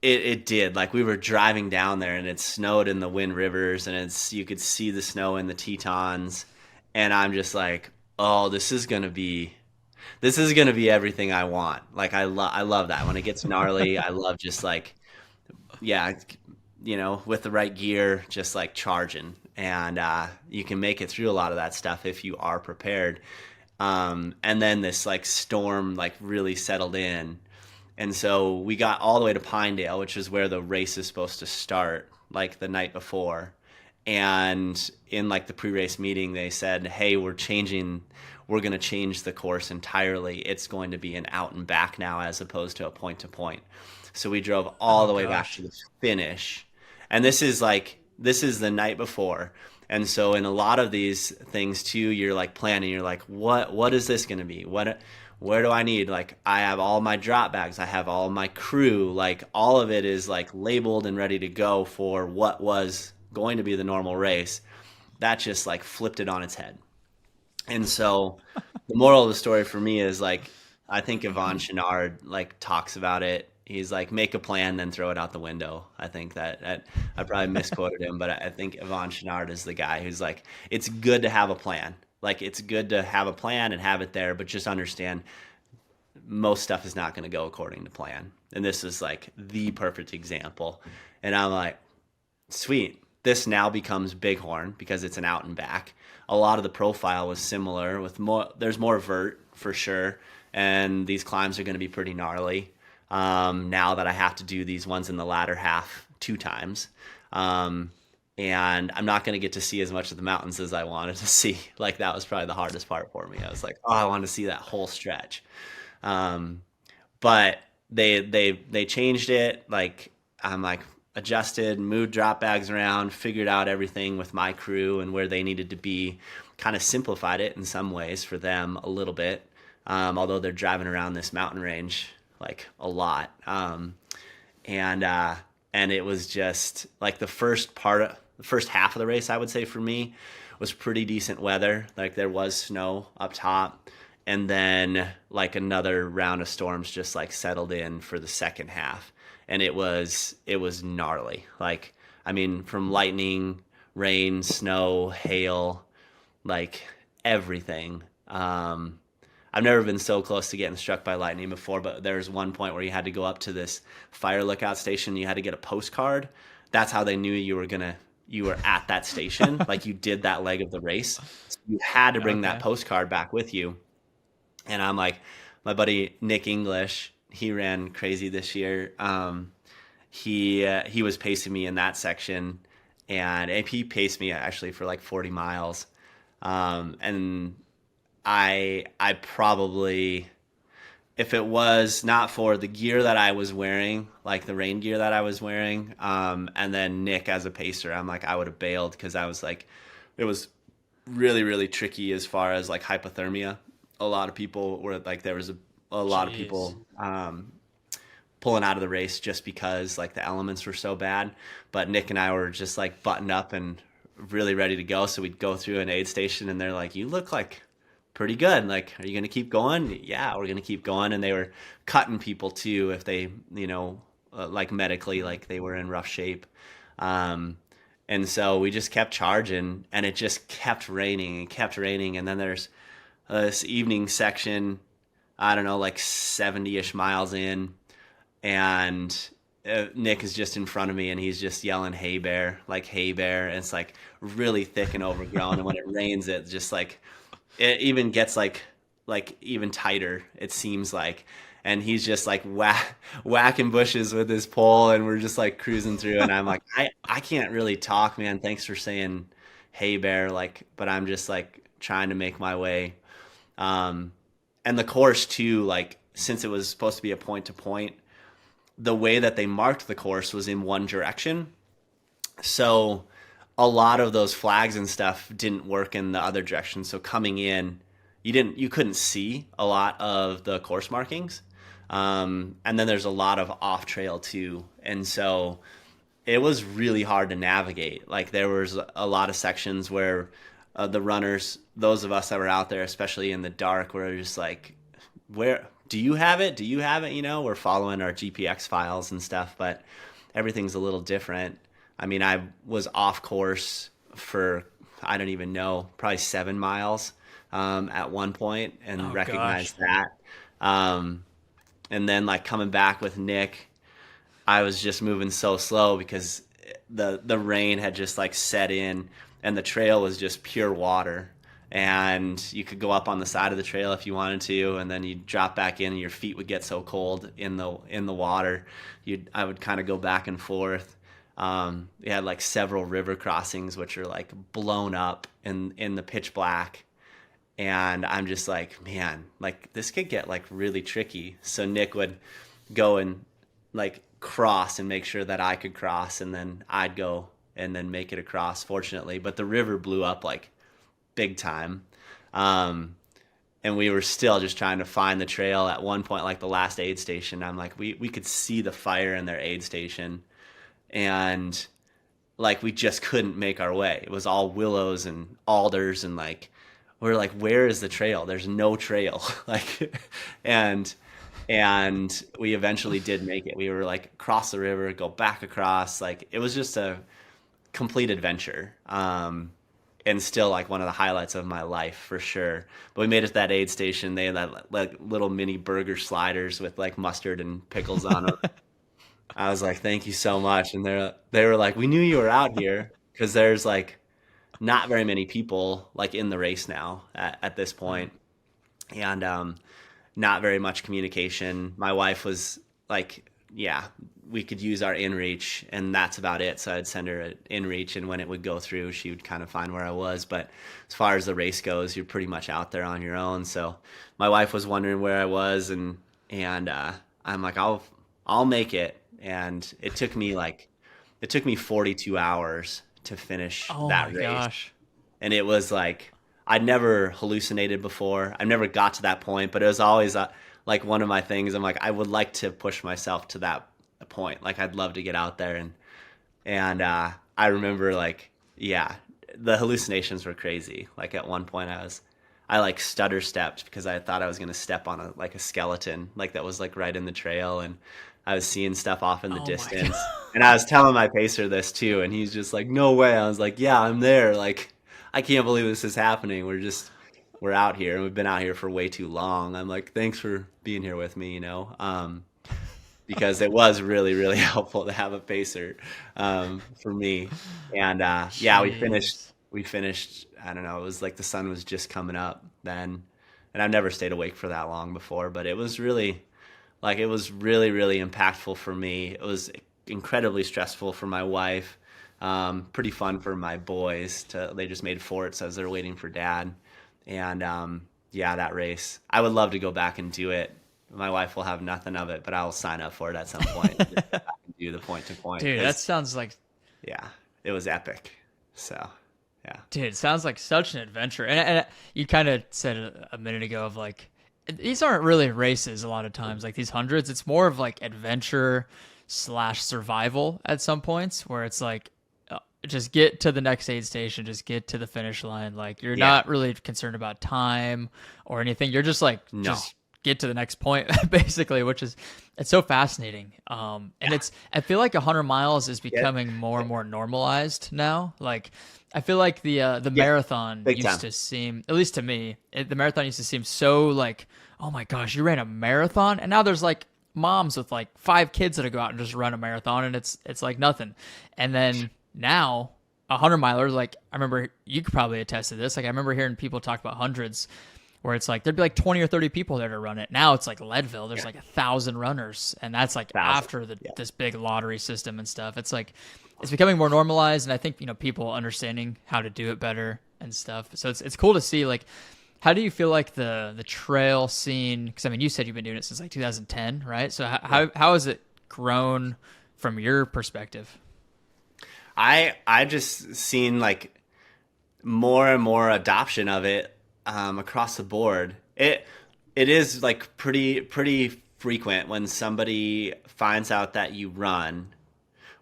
It did. We were driving down there and it snowed in the Wind Rivers and you could see the snow in the Tetons. And I'm just oh, this is going to be everything I want. I love that when it gets gnarly. I love just yeah, with the right gear, just charging. And you can make it through a lot of that stuff if you are prepared. And then this storm really settled in. And so we got all the way to Pinedale, which is where the race is supposed to start, the night before. And in the pre-race meeting, they said, hey, we're going to change the course entirely. It's going to be an out and back now as opposed to a point to point. So we drove all the way back to the finish. And this is the night before. And so in a lot of these things too, you're planning, you're what is this going to be? Where do I need? I have all my drop bags. I have all my crew. All of it is labeled and ready to go for what was going to be the normal race. That just flipped it on its head. And so the moral of the story for me is I think Yvon Chouinard talks about it. He's make a plan, then throw it out the window. I think that I probably misquoted him, but I think Yvon Chouinard is the guy who's it's good to have a plan. It's good to have a plan and have it there, but just understand most stuff is not going to go according to plan. And this is the perfect example. And I'm sweet. This now becomes Bighorn because it's an out and back. A lot of the profile was similar with there's more vert for sure. And these climbs are going to be pretty gnarly. Now that I have to do these ones in the latter half 2 times. And I'm not going to get to see as much of the mountains as I wanted to see. That was probably the hardest part for me. I was oh, I want to see that whole stretch. But they changed it. I'm adjusted, moved drop bags around, figured out everything with my crew and where they needed to be, kind of simplified it in some ways for them a little bit. Although they're driving around this mountain range a lot. And it was just the first half of the race, I would say for me, was pretty decent weather. There was snow up top, and then another round of storms just settled in for the second half, and it was gnarly. From lightning, rain, snow, hail, everything. I've never been so close to getting struck by lightning before, but there was one point where you had to go up to this fire lookout station. You had to get a postcard. That's how they knew you were going to you were at that station, like you did that leg of the race. So you had to bring that postcard back with you. And I'm like, my buddy Nick English, he ran crazy this year. He was pacing me in that section, and he paced me actually for like 40 miles. And I probably, if it was not for the gear that I was wearing, like the rain gear that I was wearing, and then Nick as a pacer, I'm like, I would have bailed, because I was like, it was really, really tricky as far as like hypothermia. A lot of people were like, there was a lot of people pulling out of the race just because like the elements were so bad. But Nick and I were just like buttoned up and really ready to go. So we'd go through an aid station, and they're like, you look like pretty good. Like, are you going to keep going? Yeah, we're going to keep going. And they were cutting people too if they, like medically, like they were in rough shape. And so we just kept charging, and it just kept raining and kept raining. And then there's this evening section, I don't know, like 70-ish miles in, and Nick is just in front of me, and he's just yelling, "Hey bear," like "Hey bear." And it's like really thick and overgrown. And when it rains, it just like, it even gets like even tighter, it seems like. And he's just like whacking bushes with his pole, and we're just like cruising through. And I'm like, I can't really talk, man. Thanks for saying "Hey bear," like, but I'm just like trying to make my way. And the course too, like, since it was supposed to be a point to point, the way that they marked the course was in one direction. So a lot of those flags and stuff didn't work in the other direction. So coming in, you couldn't see a lot of the course markings. And then there's a lot of off trail too. And so it was really hard to navigate. Like, there was a lot of sections where the runners, those of us that were out there, especially in the dark, were just like, where do you have it? Do you have it? We're following our GPX files and stuff, but everything's a little different. I mean, I was off course for, I don't even know, probably 7 miles at one point, and recognized that. And then like coming back with Nick, I was just moving so slow because the rain had just like set in, and the trail was just pure water. And you could go up on the side of the trail if you wanted to, and then you'd drop back in, and your feet would get so cold in the water. I would kind of go back and forth. We had like several river crossings which are like blown up in the pitch black, and I'm just like, man, like this could get like really tricky. So Nick would go and like cross and make sure that I could cross, and then I'd go and then make it across, fortunately. But the river blew up like big time. And we were still just trying to find the trail. At one point, like the last aid station, I'm like, we could see the fire in their aid station, and like we just couldn't make our way. It was all willows and alders, and like we're like, where is the trail? There's no trail. Like, and we eventually did make it. We were like cross the river, go back across. Like, it was just a complete adventure. And still like one of the highlights of my life for sure. But we made it to that aid station. They had that like little mini burger sliders with like mustard and pickles on them. I was like, thank you so much. And they were like, we knew you were out here, because there's like not very many people like in the race now at this point. And not very much communication. My wife was like, yeah, we could use our inReach, and that's about it. So I'd send her an inReach, and when it would go through, she would kind of find where I was. But as far as the race goes, you're pretty much out there on your own. So my wife was wondering where I was, and I'm like, I'll make it. And it took me 42 hours to finish that race. Gosh. And it was like, I'd never hallucinated before. I never got to that point, but it was always like one of my things. I'm like, I would like to push myself to that point. Like, I'd love to get out there. And I remember like, yeah, the hallucinations were crazy. Like at one point I like stutter stepped because I thought I was going to step on a skeleton, like that was like right in the trail. And I was seeing stuff off in the distance. And I was telling my pacer this too. And he's just like, no way. I was like, yeah, I'm there. Like, I can't believe this is happening. We're out here, and we've been out here for way too long. I'm like, thanks for being here with me, because it was really, really helpful to have a pacer for me. And yeah, we finished, I don't know, it was like the sun was just coming up then. And I've never stayed awake for that long before, but it was really, it was really, really impactful for me. It was incredibly stressful for my wife. Pretty fun for my boys. They just made forts as they're waiting for dad. And yeah, that race. I would love to go back and do it. My wife will have nothing of it, but I will sign up for it at some point. Do the point to point. Dude, that sounds like... Yeah, it was epic. So, yeah. Dude, it sounds like such an adventure. And you kind of said a minute ago of like, these aren't really races a lot of times, like these hundreds. It's more of like adventure / survival at some points where it's like, just get to the next aid station, just get to the finish line. Like you're not really concerned about time or anything. You're just like, just get to the next point basically, which is, it's so fascinating. And I feel like 100 miles is becoming more and more normalized now. Like I feel like the marathon used to seem, at least to me, the marathon used to seem so like, oh my gosh, you ran a marathon. And now there's like moms with like 5 kids that go out and just run a marathon, and it's like nothing. And then now 100 milers, like I remember, you could probably attest to this. Like I remember hearing people talk about hundreds where it's like, there'd be like 20 or 30 people there to run it. Now it's like Leadville. There's like 1,000 runners. And that's like after this big lottery system and stuff. It's like, it's becoming more normalized. And I think, people understanding how to do it better and stuff. So it's cool to see, like, how do you feel like the trail scene? Because I mean, you said you've been doing it since like 2010, right? So how has it grown from your perspective? I just seen like more and more adoption of it across the board. It is like pretty frequent when somebody finds out that you run,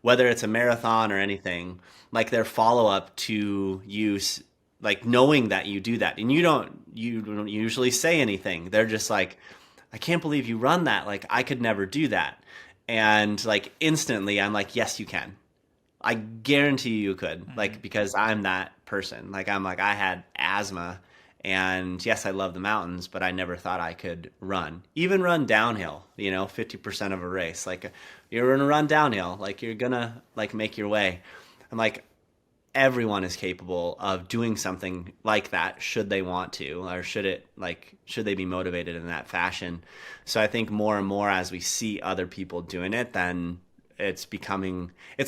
whether it's a marathon or anything, like their follow-up to use, like knowing that you do that, and you don't usually say anything. They're just like, I can't believe you run that. Like I could never do that. And like instantly I'm like, yes, you can. I guarantee you could, like, because I'm that person. Like, I had asthma, and yes, I love the mountains, but I never thought I could run. Even run downhill, 50% of a race. Like, you're going to run downhill. Like, you're going to, like, make your way. I'm like, everyone is capable of doing something like that, should they want to, or should they be motivated in that fashion. So I think more and more as we see other people doing it, then it's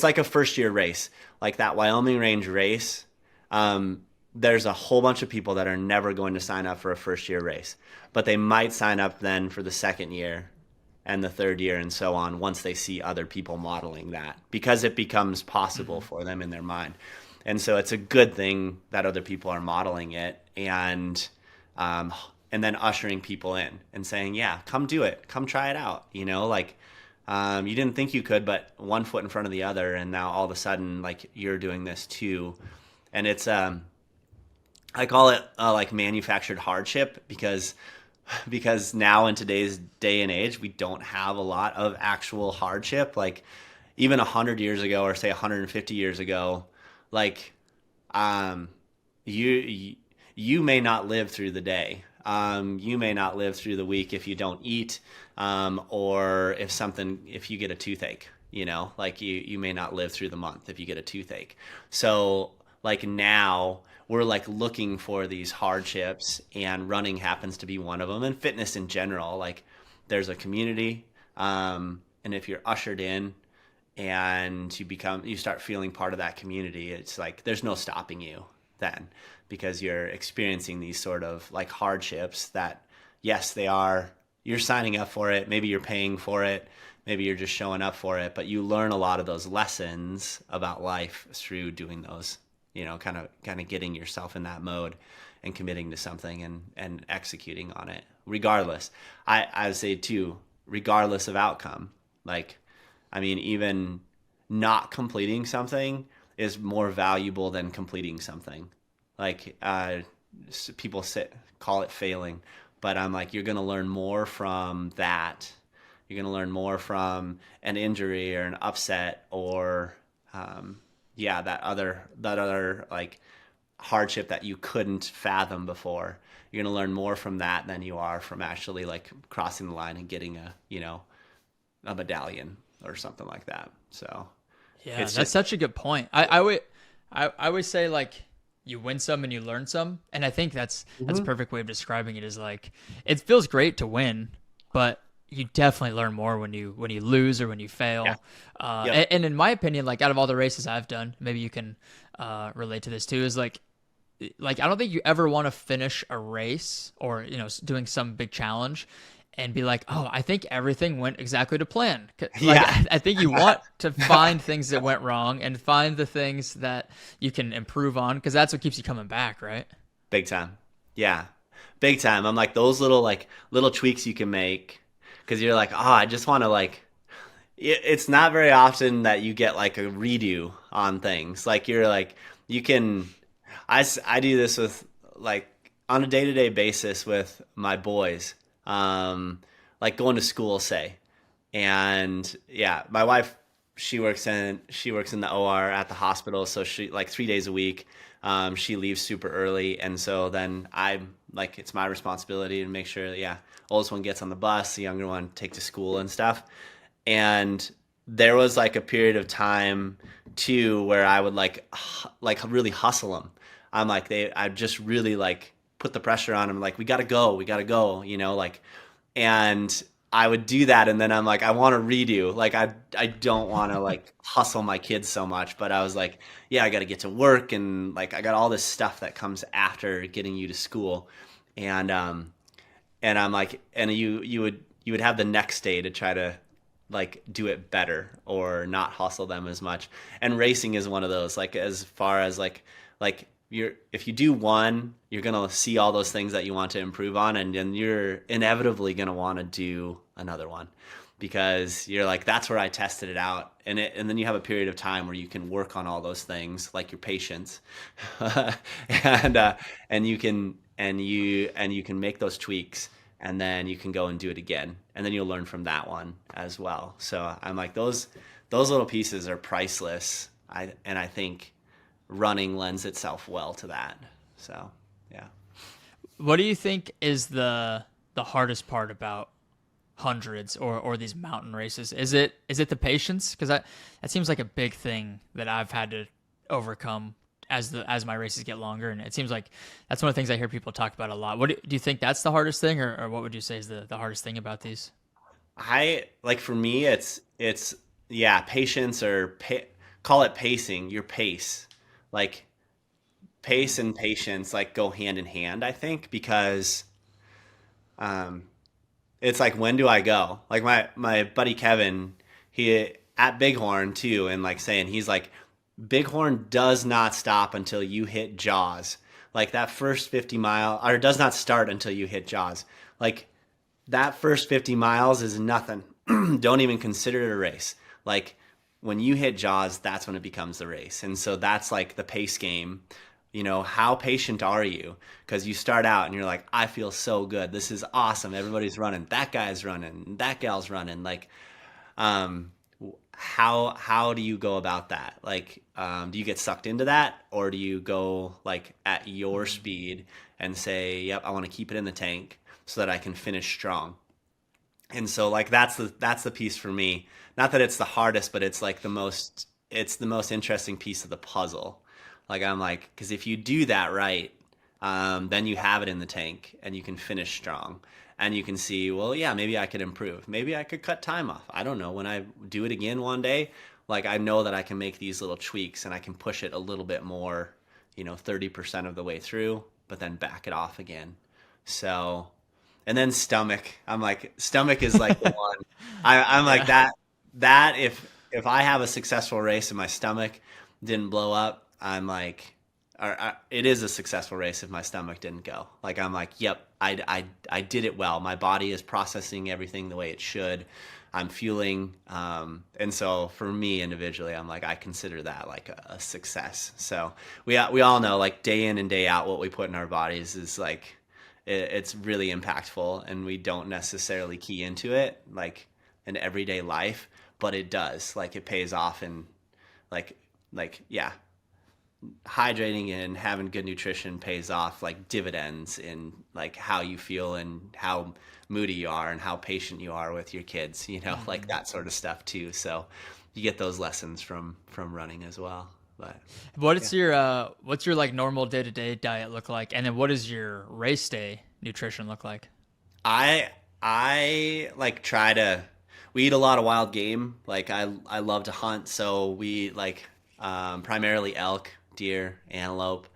like a first year race, like that Wyoming range race. There's a whole bunch of people that are never going to sign up for a first year race, but they might sign up then for the second year and the third year and so on, once they see other people modeling that, because it becomes possible for them in their mind. And so it's a good thing that other people are modeling it, and then ushering people in and saying, yeah, come do it, come try it out. You didn't think you could, but one foot in front of the other, and now all of a sudden, like, you're doing this too. And it's, I call it like manufactured hardship, because now in today's day and age, we don't have a lot of actual hardship. Like even 100 years ago, or say 150 years ago, like, you may not live through the day. You may not live through the week if you don't eat, or if you get a toothache, like you may not live through the month if you get a toothache. So like now we're like looking for these hardships, and running happens to be one of them, and fitness in general. Like there's a community, and if you're ushered in and you start feeling part of that community, it's like there's no stopping you then, because you're experiencing these sort of like hardships that, yes, you're signing up for it. Maybe you're paying for it. Maybe you're just showing up for it, but you learn a lot of those lessons about life through doing those, kind of getting yourself in that mode and committing to something and executing on it regardless. I would say too, regardless of outcome. Like, I mean, even not completing something is more valuable than completing something. Like, people call it failing, but I'm like, you're going to learn more from that. You're going to learn more from an injury or an upset, or, that other like hardship that you couldn't fathom before. You're going to learn more from that than you are from actually like crossing the line and getting a medallion or something like that. So yeah, that's such a good point. I always say like you win some and you learn some, and I think that's a perfect way of describing it. Is like it feels great to win, but you definitely learn more when you lose or when you fail. And in my opinion, like out of all the races I've done, maybe you can relate to this too. Is like I don't think you ever want to finish a race or doing some big challenge and be like, oh, I think everything went exactly to plan. Like, I think you want to find things that went wrong and find the things that you can improve on, because that's what keeps you coming back, right? Big time. Yeah, big time. I'm like those little tweaks you can make, because you're like, oh, I just want to like. It's not very often that you get like a redo on things. Like you're like you can. I do this with like on a day-to-day basis with my boys, like going to school, say. And yeah, my wife, she works in the OR at the hospital. So she like 3 days a week, she leaves super early. And so then I'm like, it's my responsibility to make sure that, yeah, oldest one gets on the bus, the younger one take to school and stuff. And there was like a period of time too where I would like really hustle them. I just really like put the pressure on them. Like, we gotta go, like, and I would do that. And then I'm like, I want to redo, like, I don't want to like hustle my kids so much, but I was like, yeah, I got to get to work. And like, I got all this stuff that comes after getting you to school. And I'm like, and you would have the next day to try to like do it better or not hustle them as much. And racing is one of those, like, as far as like if you do one, you're going to see all those things that you want to improve on. And then you're inevitably going to want to do another one, because you're like, that's where I tested it out. And then you have a period of time where you can work on all those things, like your patience, and you can make those tweaks, and then you can go and do it again. And then you'll learn from that one as well. So I'm like, those little pieces are priceless. I think running lends itself well to that. So, yeah. What do you think is the hardest part about hundreds or these mountain races? Is it the patience? Because that seems like a big thing that I've had to overcome as my races get longer, and it seems like that's one of the things I hear people talk about a lot. What do you think that's the hardest thing, or what would you say is the hardest thing about these? For me, it's yeah, patience, or call it pacing, your pace. Like, pace and patience like go hand in hand, I think, because it's like, when do I go? Like, my buddy Kevin, he at Bighorn too, and like saying, he's like, Bighorn does not stop until you hit Jaws. Like, that first 50 mile, or does not start until you hit Jaws. Like, that first 50 miles is nothing. Don't even consider it a race. Like, when you hit Jaws, that's when it becomes the race. And so that's like the pace game. How patient are you? Because you start out and you're like, I feel so good. This is awesome. Everybody's running. That guy's running. That gal's running. Like, how do you go about that? Like, do you get sucked into that, or do you go like at your speed and say, yep, I want to keep it in the tank so that I can finish strong? And so like that's the piece for me. Not that it's the hardest, but it's like the most interesting piece of the puzzle. Like, I'm like, because if you do that right, then you have it in the tank and you can finish strong. And you can see, well, yeah, maybe I could improve. Maybe I could cut time off. I don't know. When I do it again one day, like, I know that I can make these little tweaks and I can push it a little bit more, 30% of the way through, but then back it off again. So, and then stomach. I'm like, stomach is like the one. I'm like that if I have a successful race and my stomach didn't blow up, I'm like, it is a successful race if my stomach didn't go. Like, I'm like, yep, I did it well. My body is processing everything the way it should. I'm fueling. And so for me individually, I'm like, I consider that like a success. So we all know, like, day in and day out, what we put in our bodies is like, it's really impactful, and we don't necessarily key into it like in everyday life, but it does. Like, it pays off, and like yeah, hydrating and having good nutrition pays off like dividends in like how you feel and how moody you are and how patient you are with your kids, like that sort of stuff too. So you get those lessons from running as well. But what's your like normal day-to-day diet look like? And then what does your race day nutrition look like? I like we eat a lot of wild game. Like I love to hunt, so we eat like primarily elk, deer, antelope.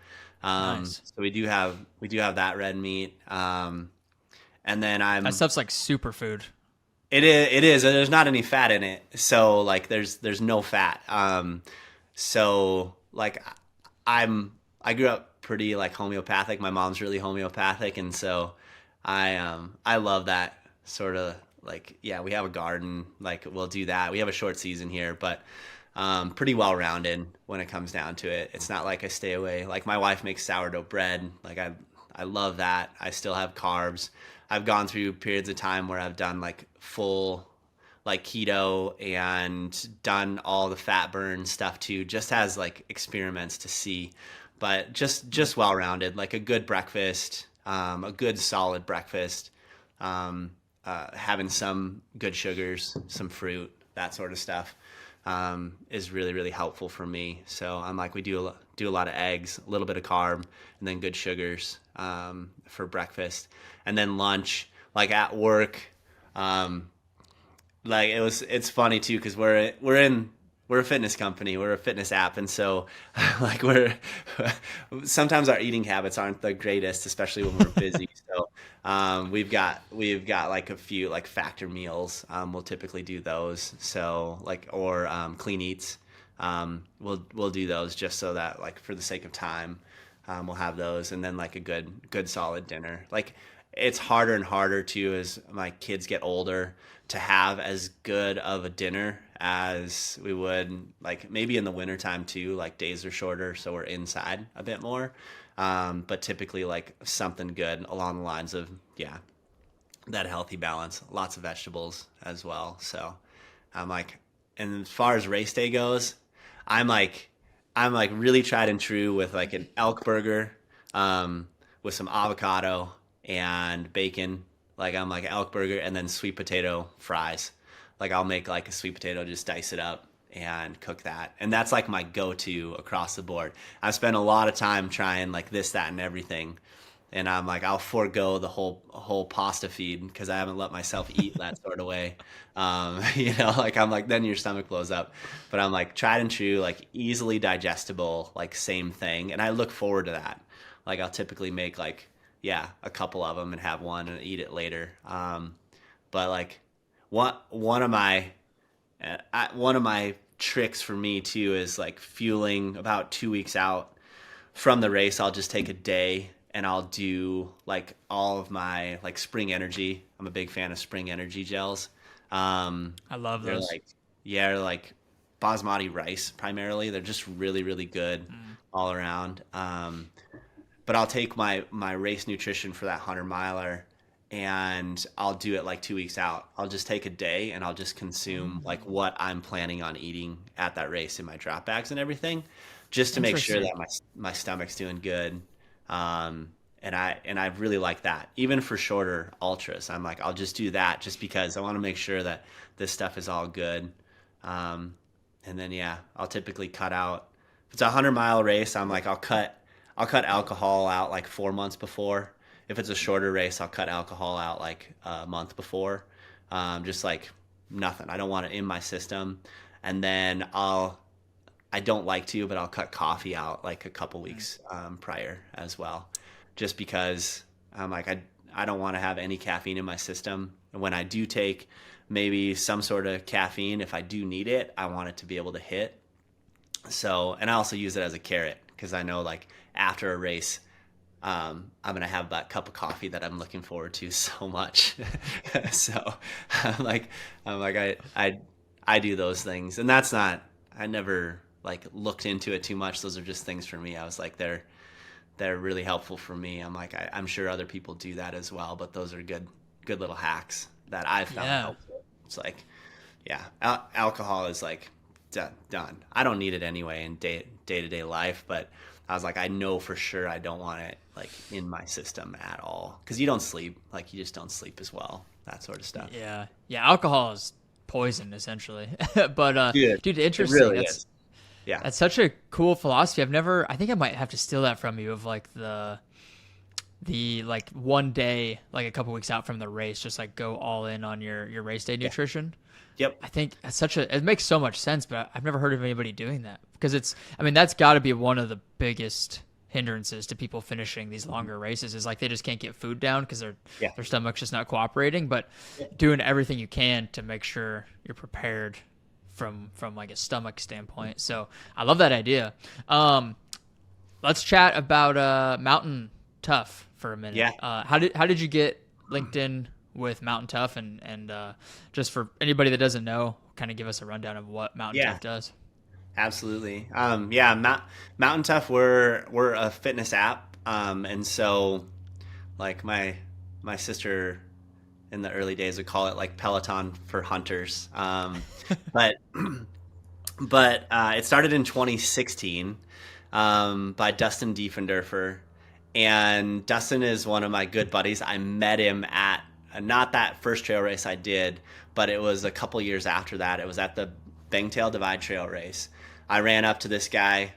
Nice. So we do have that red meat. And then That stuff's like superfood. It is. There's not any fat in it, so like there's no fat. So like I grew up pretty like homeopathic. My mom's really homeopathic, and so I love that sort of like, yeah, we have a garden, like we'll do that. We have a short season here, but pretty well rounded when it comes down to it. It's not like I stay away. Like my wife makes sourdough bread. Like I love that. I still have carbs. I've gone through periods of time where I've done like full like keto and done all the fat burn stuff too, just as like experiments to see, but just well rounded, like a good breakfast, a good solid breakfast, having some good sugars, some fruit, that sort of stuff, is really, really helpful for me. So I'm like, we do a lot of eggs, a little bit of carb, and then good sugars, for breakfast. And then lunch, like at work, like it's funny too, because we're a fitness company, we're a fitness app, and so like sometimes our eating habits aren't the greatest, especially when we're busy. So we've got like a few like factor meals. We'll typically do those. So like, or clean eats. We'll do those just so that like for the sake of time, we'll have those, and then like a good solid dinner. Like it's harder and harder too as my kids get older to have as good of a dinner as we would like maybe in the wintertime too. Like days are shorter, so we're inside a bit more. But typically like something good along the lines of, yeah, that healthy balance, lots of vegetables as well. So I'm like, and as far as race day goes, I'm like really tried and true with like an elk burger, with some avocado and bacon. Like I'm like elk burger and then sweet potato fries. Like I'll make like a sweet potato, just dice it up and cook that. And that's like my go-to across the board. I've spent a lot of time trying like this, that, and everything. And I'm like, I'll forego the whole pasta feed because I haven't let myself eat that sort of way. Like I'm like, then your stomach blows up. But I'm like tried and true, like easily digestible, like same thing. And I look forward to that. Like I'll typically make like, yeah, a couple of them and have one and eat it later. But like one of my tricks for me too is like fueling about 2 weeks out from the race. I'll just take a day and I'll do like all of my like Spring Energy. I'm a big fan of Spring Energy gels. I love those. They're like basmati rice primarily. They're just really, really good all around. But I'll take my race nutrition for that 100-miler and I'll do it like 2 weeks out. I'll just take a day and I'll just consume like what I'm planning on eating at that race in my drop bags and everything, just to make sure that my stomach's doing good. And I really like that. Even for shorter ultras, I'm like, I'll just do that just because I want to make sure that this stuff is all good. And then, yeah, I'll typically cut out, if it's a 100-mile race, I'm like, I'll cut alcohol out like 4 months before. If it's a shorter race, I'll cut alcohol out like a month before. Just like nothing. I don't want it in my system. And then I don't like to, but I'll cut coffee out like a couple weeks prior as well. Just because I'm like, I don't want to have any caffeine in my system. And when I do take maybe some sort of caffeine, if I do need it, I want it to be able to hit. So, and I also use it as a carrot because I know like after a race, I'm going to have that cup of coffee that I'm looking forward to so much. So I do those things, and I never like looked into it too much. Those are just things for me. I was like, they're really helpful for me. I'm like, I'm sure other people do that as well, but those are good little hacks that I've found helpful. It's like, yeah, alcohol is like done. I don't need it anyway in day-to-day life, but I was like, I know for sure I don't want it like in my system at all, because you don't sleep, like you just don't sleep as well, that sort of stuff. Yeah. Yeah. Alcohol is poison essentially. But dude, It interesting. really is. Yeah. That's such a cool philosophy. I think I might have to steal that from you, of like the like one day, like a couple weeks out from the race, just like go all in on your race day nutrition. Yep. I think it's it makes so much sense, but I've never heard of anybody doing that, because that's got to be one of the biggest hindrances to people finishing these longer races, is like they just can't get food down because their stomach's just not cooperating. But doing everything you can to make sure you're prepared from like a stomach standpoint. So I love that idea. Let's chat about Mountain Tough for a minute. Yeah. How did you get linked in with Mountain Tough, and just for anybody that doesn't know, kind of give us a rundown of what Mountain Tough does. Absolutely. Mountain Tough, we're a fitness app, and so like my sister in the early days would call it like Peloton for hunters. But it started in 2016 by Dustin Diefenderfer. And Dustin is one of my good buddies. I met him at not that first trail race I did, but it was a couple years after that. It was at the Bangtail Divide Trail race. I ran up to this guy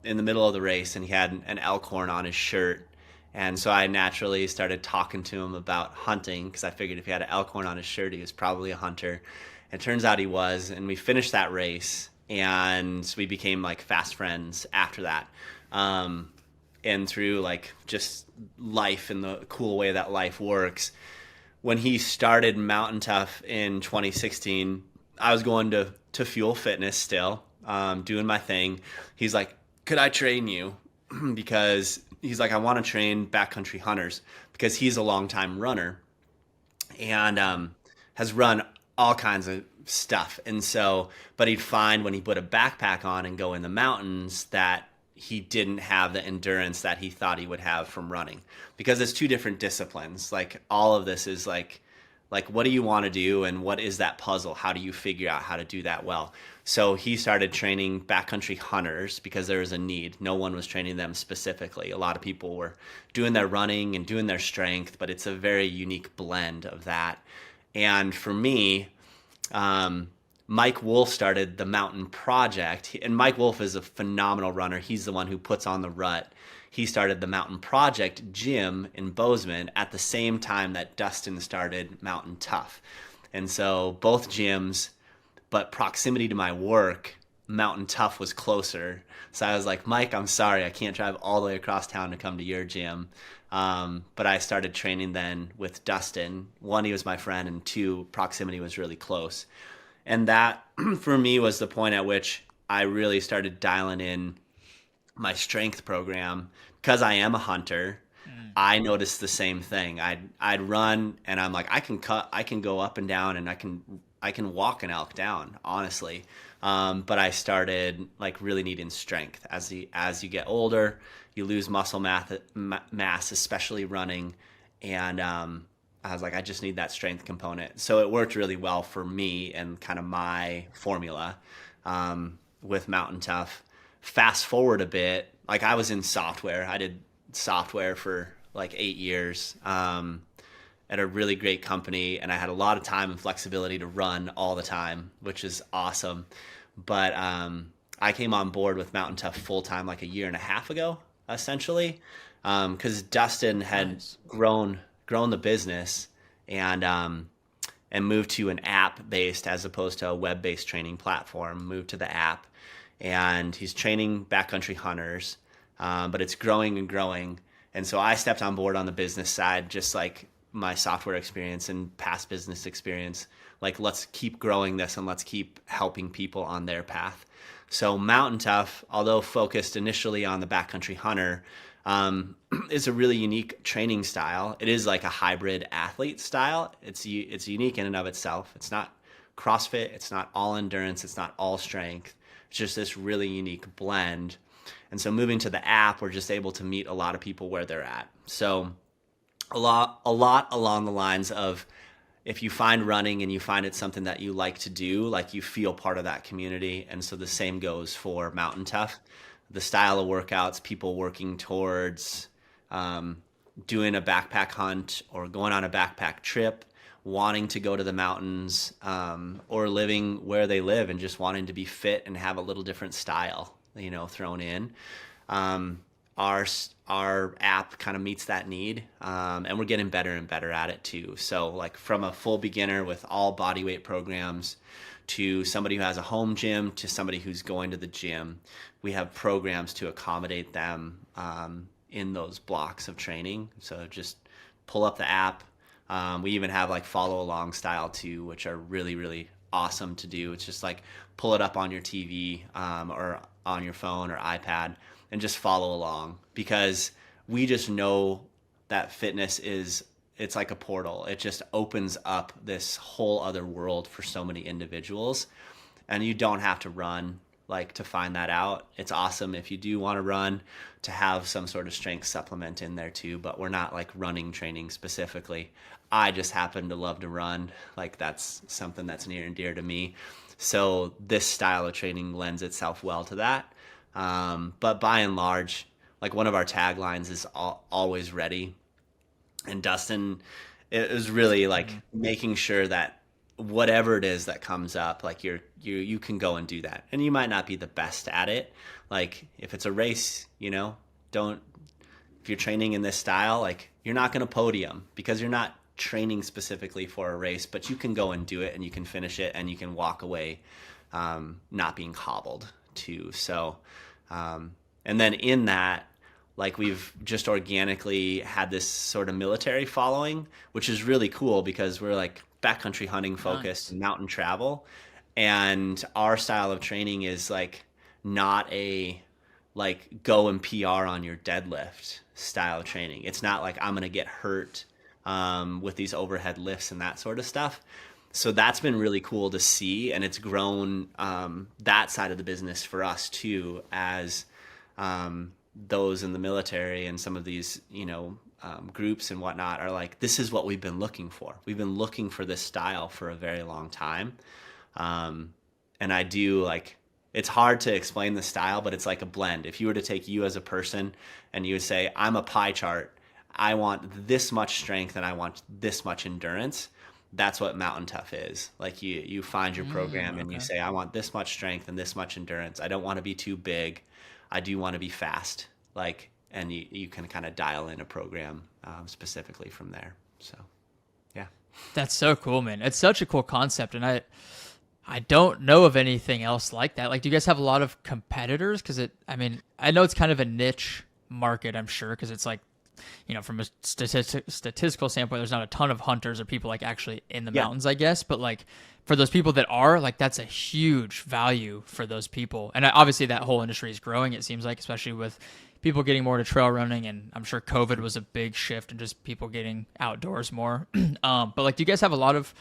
in the middle of the race, and he had an elk horn on his shirt. And so I naturally started talking to him about hunting, because I figured if he had an elk horn on his shirt, he was probably a hunter. It turns out he was, and we finished that race, and we became like fast friends after that. And through like just life and the cool way that life works. When he started Mountain Tough in 2016, I was going to Fuel Fitness still, doing my thing. He's like, could I train you? Because he's like, I want to train backcountry hunters, because he's a longtime runner and has run all kinds of stuff. And so, but he'd find when he put a backpack on and go in the mountains that he didn't have the endurance that he thought he would have from running, because it's two different disciplines. Like all of this is like what do you want to do, and what is that puzzle? How do you figure out how to do that well? So he started training backcountry hunters because there was a need. No one was training them specifically. A lot of people were doing their running and doing their strength, but it's a very unique blend of that. And for me, Mike Wolf started the Mountain Project, and Mike Wolf is a phenomenal runner. He's the one who puts on the rut. He started the Mountain Project gym in Bozeman at the same time that Dustin started Mountain Tough. And so both gyms, but proximity to my work, Mountain Tough was closer. So I was like, Mike, I'm sorry, I can't drive all the way across town to come to your gym. But I started training then with Dustin. One, he was my friend, and two, proximity was really close. And that, for me, was the point at which I really started dialing in my strength program. Because I am a hunter, I noticed the same thing. I'd run, and I'm like, I can go up and down, and I can walk an elk down, honestly. But I started like really needing strength. As you get older, you lose muscle mass, especially running, and I was like, I just need that strength component. So it worked really well for me and kind of my formula with Mountain Tough. Fast forward a bit, like I was in software. I did software for like 8 years at a really great company, and I had a lot of time and flexibility to run all the time, which is awesome. But I came on board with Mountain Tough full time like a year and a half ago, essentially, because Dustin had grown the business and moved to an app based as opposed to a web based training platform. Moved to the app, and he's training backcountry hunters, but it's growing and growing. And so I stepped on board on the business side, just like my software experience and past business experience. Like, let's keep growing this and let's keep helping people on their path. So Mountain Tough, although focused initially on the backcountry hunter, is a really unique training style. It is like a hybrid athlete style. It's unique in and of itself. It's not CrossFit. It's not all endurance. It's not all strength. It's just this really unique blend. And so moving to the app, we're just able to meet a lot of people where they're at. So a lot along the lines of, if you find running and you find it's something that you like to do, like you feel part of that community. And so the same goes for Mountain Tough. The style of workouts, people working towards doing a backpack hunt or going on a backpack trip, wanting to go to the mountains, or living where they live and just wanting to be fit and have a little different style, thrown in. Our app kind of meets that need, and we're getting better and better at it too. So like from a full beginner with all body weight programs to somebody who has a home gym to somebody who's going to the gym, we have programs to accommodate them in those blocks of training. So just pull up the app. We even have like follow along style too, which are really, really awesome to do. It's just like pull it up on your TV or on your phone or iPad and just follow along, because we just know that fitness it's like a portal. It just opens up this whole other world for so many individuals, and you don't have to run like to find that out. It's awesome if you do want to run to have some sort of strength supplement in there too, but we're not like running training specifically. I just happen to love to run. Like that's something that's near and dear to me. So this style of training lends itself well to that. But by and large, like one of our taglines is always ready. And Dustin, it was really like making sure that whatever it is that comes up, like you can go and do that. And you might not be the best at it. Like if it's a race, if you're training in this style, like you're not going to podium because you're not training specifically for a race, but you can go and do it and you can finish it and you can walk away not being hobbled too. So, and then in that, like we've just organically had this sort of military following, which is really cool because we're like backcountry hunting focused and mountain travel. And our style of training is like not a like go and PR on your deadlift style of training. It's not like I'm going to get hurt with these overhead lifts and that sort of stuff. So that's been really cool to see. And it's grown that side of the business for us too, as those in the military and some of these, groups and whatnot are like, this is what we've been looking for. We've been looking for this style for a very long time. And I do like, it's hard to explain the style, but it's like a blend. If you were to take you as a person and you would say, I'm a pie chart, I want this much strength and I want this much endurance. That's what Mountain Tough is. Like you find your program and you say, I want this much strength and this much endurance. I don't want to be too big. I do want to be fast. Like, and you can kind of dial in a program specifically from there. So, yeah. That's so cool, man. It's such a cool concept. And I don't know of anything else like that. Like, do you guys have a lot of competitors? Because I know it's kind of a niche market, I'm sure, because it's like, from a statistical standpoint, there's not a ton of hunters or people like actually in the mountains, I guess. But like for those people that are, like that's a huge value for those people. And obviously that whole industry is growing, it seems like, especially with people getting more to trail running. And I'm sure COVID was a big shift in just people getting outdoors more. But like, do you guys have a lot of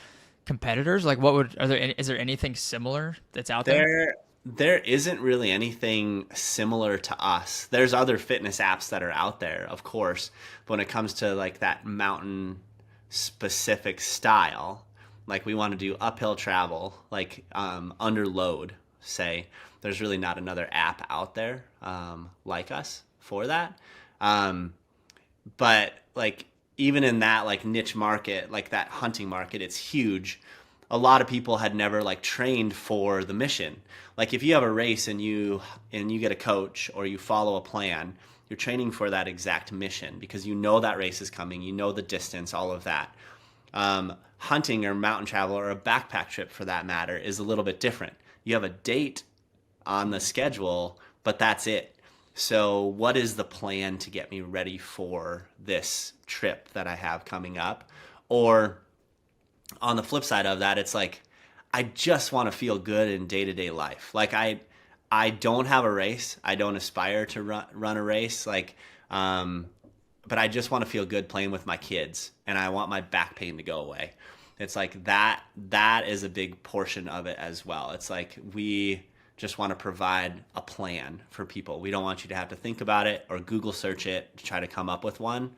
competitors? Like is there anything similar that's out there? There isn't really anything similar to us. There's other fitness apps that are out there, of course, but when it comes to like that mountain specific style, like we want to do uphill travel, like under load, say, there's really not another app out there like us for that. But like even in that like niche market, like that hunting market, it's huge. A lot of people had never like trained for the mission. Like if you have a race and you get a coach or you follow a plan, you're training for that exact mission because you know that race is coming, you know the distance, all of that. Hunting or mountain travel or a backpack trip for that matter is a little bit different. You have a date on the schedule, but that's it. So what is the plan to get me ready for this trip that I have coming up? Or on the flip side of that, it's like, I just want to feel good in day-to-day life. Like I don't have a race. I don't aspire to run a race. Like, but I just want to feel good playing with my kids and I want my back pain to go away. It's like that is a big portion of it as well. It's like, we just want to provide a plan for people. We don't want you to have to think about it or Google search it to try to come up with one.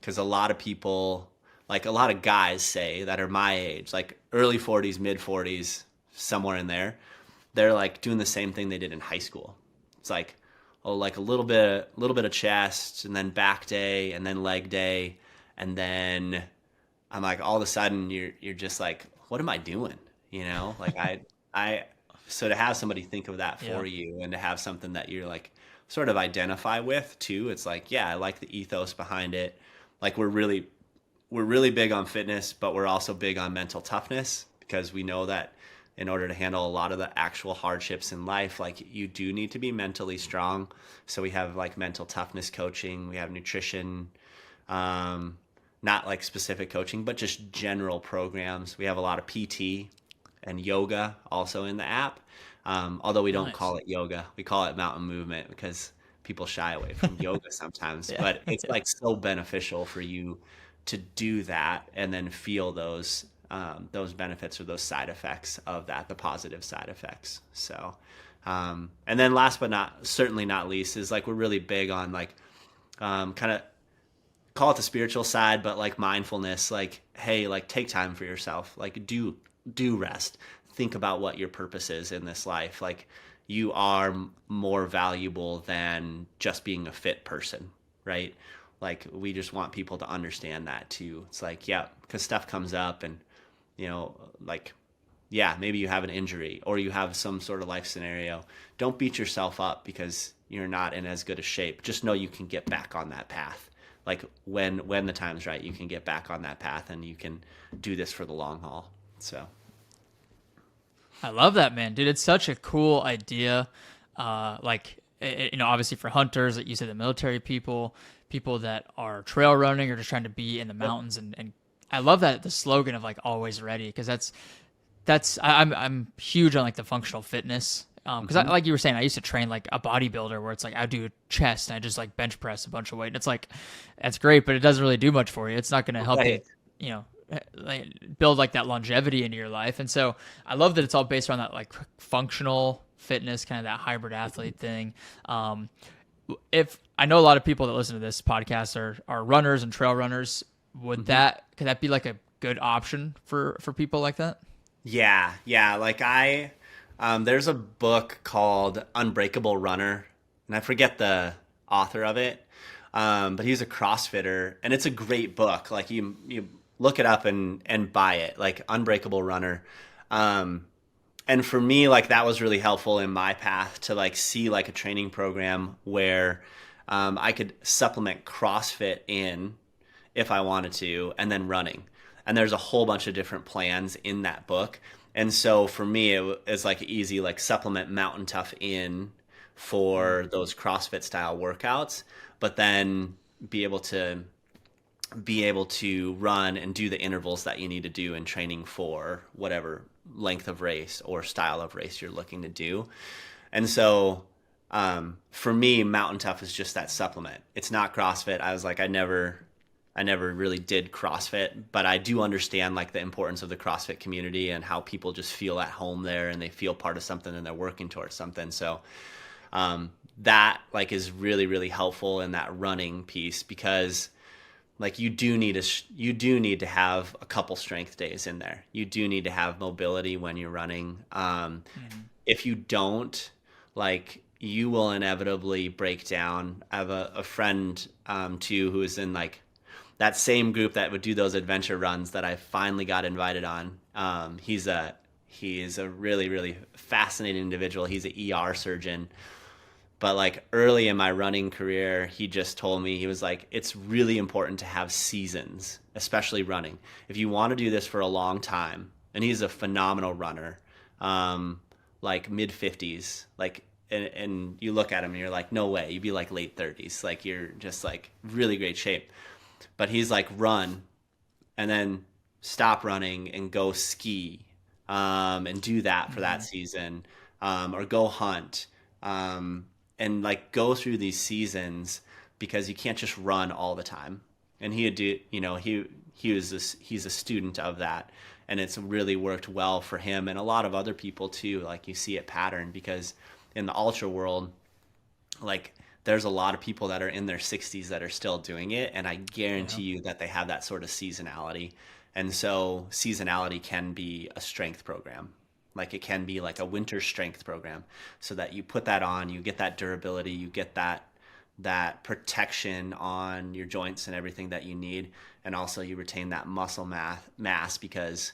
Because a lot of people, like a lot of guys say that are my age, like early 40s, mid 40s, somewhere in there, they're like doing the same thing they did in high school. It's like, oh, like a little bit of chest, and then back day, and then leg day, and then I'm like, all of a sudden you're just like, what am I doing? You know, like I so to have somebody think of that for you, and to have something that you're like sort of identify with too, it's like, yeah, I like the ethos behind it. Like we're really big on fitness, but we're also big on mental toughness, because we know that in order to handle a lot of the actual hardships in life, like you do need to be mentally strong. So we have like mental toughness coaching, we have nutrition, not like specific coaching, but just general programs. We have a lot of PT and yoga also in the app. Although we don't call it yoga, we call it mountain movement, because people shy away from yoga sometimes, but it's like so beneficial for you to do that and then feel those benefits or those side effects of that, the positive side effects. So, and then last but certainly not least is like, we're really big on like, kind of call it the spiritual side, but like mindfulness, like, hey, like take time for yourself, like do rest, think about what your purpose is in this life. Like you are more valuable than just being a fit person, right? Like we just want people to understand that too. It's like, yeah, because stuff comes up, and you know, like, yeah, maybe you have an injury or you have some sort of life scenario. Don't beat yourself up because you're not in as good a shape. Just know you can get back on that path. Like when the time's right, you can get back on that path, and you can do this for the long haul. So I love that, man, dude. It's such a cool idea. You know, obviously for hunters, that you said, the military people that are trail running or just trying to be in the mountains, and I love that the slogan of like always ready, because I'm huge on like the functional fitness. Because like you were saying, I used to train like a bodybuilder, where it's like I do chest and I just like bench press a bunch of weight. And it's like, that's great, but it doesn't really do much for you. It's not going to help you know, like build like that longevity into your life. And so I love that it's all based around that like functional fitness, kind of that hybrid athlete thing. If I know a lot of people that listen to this podcast are runners and trail runners, could that be like a good option for people like that? Yeah. Like there's a book called Unbreakable Runner, and I forget the author of it. But he's a CrossFitter, and it's a great book. Like you look it up and buy it, like Unbreakable Runner. And for me, like that was really helpful in my path to like see like a training program where I could supplement CrossFit in if I wanted to, and then running. And there's a whole bunch of different plans in that book. And so for me, it was like easy, like supplement Mountain Tough in for those CrossFit style workouts, but then be able to run and do the intervals that you need to do in training for whatever length of race or style of race you're looking to do. And so for me, Mountain Tough is just that supplement. It's not CrossFit. I was like, I never really did CrossFit, but I do understand like the importance of the CrossFit community and how people just feel at home there, and they feel part of something, and they're working towards something. So that like is really, really helpful in that running piece, because like you do need to have a couple strength days in there. You do need to have mobility when you're running. If you don't, like you will inevitably break down. I have a friend too who is in like that same group that would do those adventure runs that I finally got invited on. He is a really, really fascinating individual. He's an ER surgeon. But like early in my running career, he just told me, he was like, it's really important to have seasons, especially running. If you want to do this for a long time, and he's a phenomenal runner, like mid 50s, like, and you look at him and you're like, no way, you'd be like late 30s. Like you're just like really great shape. But he's like, run and then stop running and go ski, and do that for that season, or go hunt. And like go through these seasons, because you can't just run all the time. And he's a student of that, and it's really worked well for him and a lot of other people too. Like you see it pattern, because in the ultra world, like there's a lot of people that are in their 60s that are still doing it, and I guarantee you that they have that sort of seasonality. And so seasonality can be a strength program. Like it can be like a winter strength program, so that you put that on, you get that durability, you get that protection on your joints and everything that you need, and also you retain that muscle mass because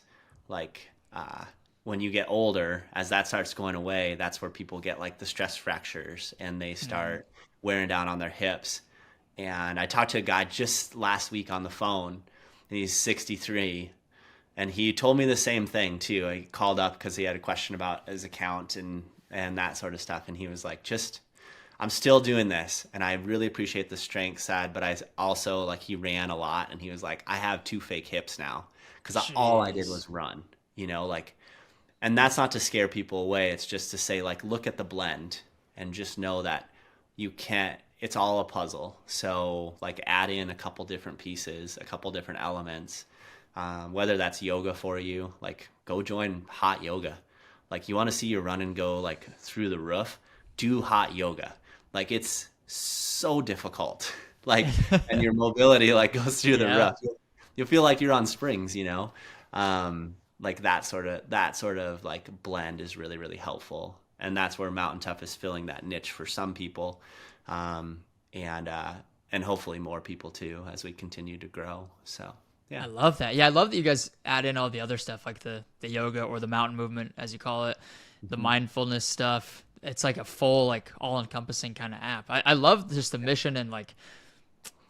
like when you get older, as that starts going away, that's where people get like the stress fractures and they start wearing down on their hips. And I talked to a guy just last week on the phone, and he's 63, and he told me the same thing too. I called up because he had a question about his account and that sort of stuff, and he was like, I'm still doing this, and I really appreciate the strength side, but I also, like, he ran a lot, and he was like, I have 2 fake hips now because all I did was run, like, and that's not to scare people away. It's just to say, like, look at the blend and just know that you can't, it's all a puzzle. So, like, add in a couple different pieces, a couple different elements, whether that's yoga for you, like, go join hot yoga. Like, you want to see your run and go, like, through the roof, do hot yoga. Like, it's so difficult, like, and your mobility like goes through the roof. You'll feel like you're on springs, like that sort of like blend is really, really helpful. And that's where Mountain Tough is filling that niche for some people. And hopefully more people too, as we continue to grow. So, yeah. I love that. Yeah. I love that you guys add in all the other stuff, like the yoga or the mountain movement, as you call it, the mindfulness stuff. It's like a full, like, all-encompassing kind of app. I love just the mission and like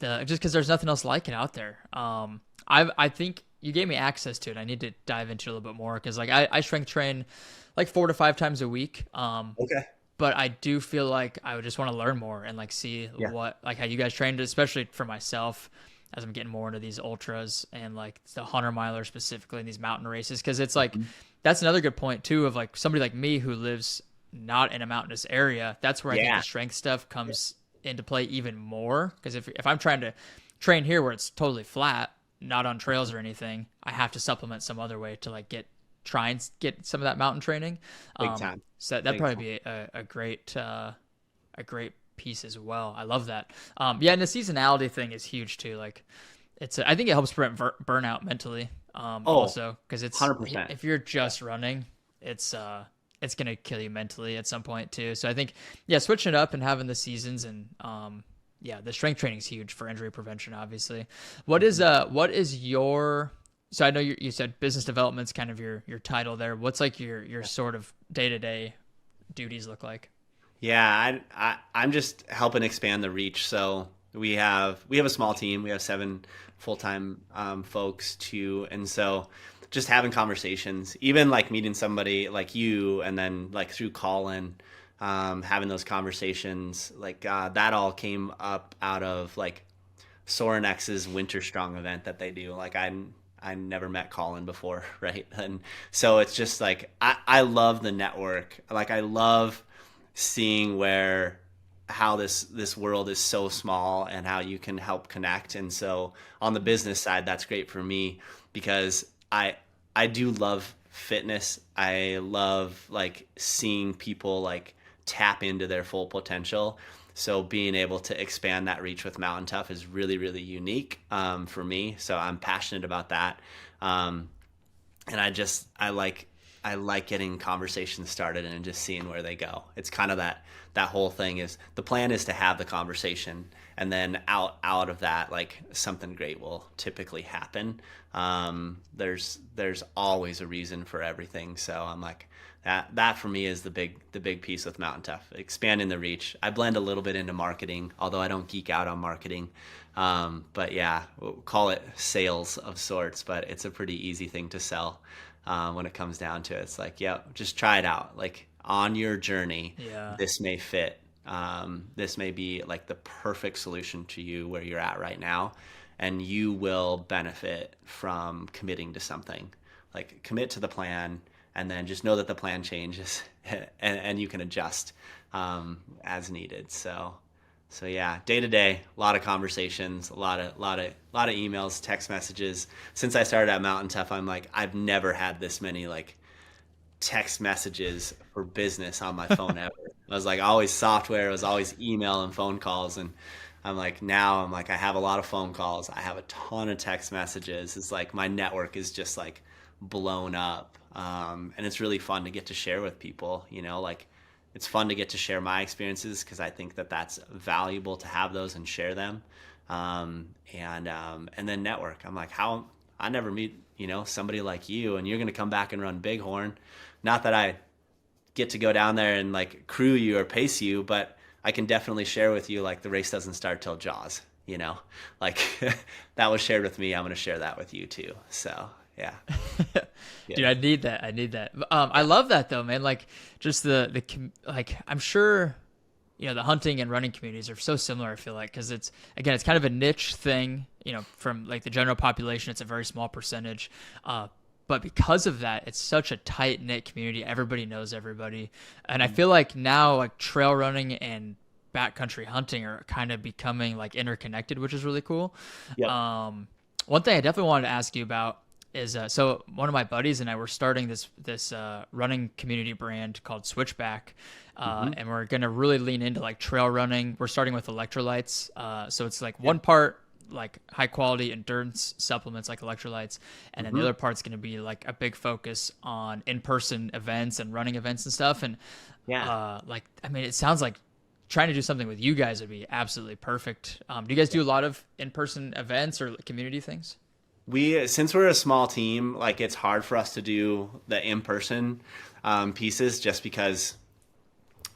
just because there's nothing else like it out there. I think you gave me access to it. I need to dive into it a little bit more because like I strength train like 4 to 5 times a week. Okay. But I do feel like I would just want to learn more and like see what, like, how you guys trained, especially for myself as I'm getting more into these ultras and like the 100-miler specifically in these mountain races. Cause it's like, that's another good point too, of like somebody like me who lives not in a mountainous area. That's where I think the strength stuff comes into play even more. Cause if I'm trying to train here where it's totally flat, not on trails or anything, I have to supplement some other way to like try and get some of that mountain training. Big time. So that'd probably be a great piece as well. I love that. And the seasonality thing is huge too. Like I think it helps prevent burnout mentally. Also, because it's 100%. If you're just running, it's going to kill you mentally at some point too. So I think, switching it up and having the seasons and, the strength training is huge for injury prevention, obviously. What is your, so I know you said business development's kind of your title there. What's like your sort of day-to-day duties look like? Yeah, I'm just helping expand the reach. So we have a small team. We have 7 full-time folks too. And so just having conversations, even like meeting somebody like you, and then like through Colin, having those conversations, like that all came up out of like Sorenex's Winter Strong event that they do. Like I never met Colin before, right? And so it's just like I love the network. Like I love seeing how this world is so small and how you can help connect. And so on the business side, that's great for me because I do love fitness. I love like seeing people like tap into their full potential. So being able to expand that reach with Mountain Tough is really, really unique for me. So I'm passionate about that. And I like getting conversations started and just seeing where they go. It's kind of that whole thing is the plan is to have the conversation, and then out of that, like something great will typically happen. There's always a reason for everything. So I'm like, that for me is the big piece with Mountain Tough, expanding the reach. I blend a little bit into marketing, although I don't geek out on marketing. But yeah, we'll call it sales of sorts, but it's a pretty easy thing to sell. When it comes down to it, it's like, just try it out. Like on your journey, this may fit. This may be like the perfect solution to you where you're at right now, and you will benefit from committing to something. Like commit to the plan, and then just know that the plan changes and you can adjust as needed. So yeah, day to day, a lot of conversations, a lot of emails, text messages. Since I started at Mountain Tough, I'm like, I've never had this many like text messages for business on my phone ever. It was like always software. It was always email and phone calls. And I'm like, I have a lot of phone calls. I have a ton of text messages. It's like my network is just like blown up. And it's really fun to get to share with people, like it's fun to get to share my experiences because I think that that's valuable to have those and share them. And then network. I'm like, I never meet, somebody like you, and you're going to come back and run Bighorn. Not that I get to go down there and like crew you or pace you, but I can definitely share with you, like the race doesn't start till Jaws, like that was shared with me. I'm going to share that with you too. So yeah. Dude, I need that. I love that though, man. Like just like, I'm sure, the hunting and running communities are so similar, I feel like, because it's kind of a niche thing, from like the general population, it's a very small percentage. But because of that, it's such a tight knit community. Everybody knows everybody. And I feel like now like trail running and backcountry hunting are kind of becoming like interconnected, which is really cool. Yep. One thing I definitely wanted to ask you about is, so one of my buddies and I were starting this running community brand called Switchback. And we're going to really lean into like trail running. We're starting with electrolytes. So it's like one part like high quality endurance supplements like electrolytes, and then the other part's going to be like a big focus on in-person events and running events and stuff. And it sounds like trying to do something with you guys would be absolutely perfect. Do you guys do a lot of in-person events or community things? Since we're a small team, like it's hard for us to do the in-person pieces just because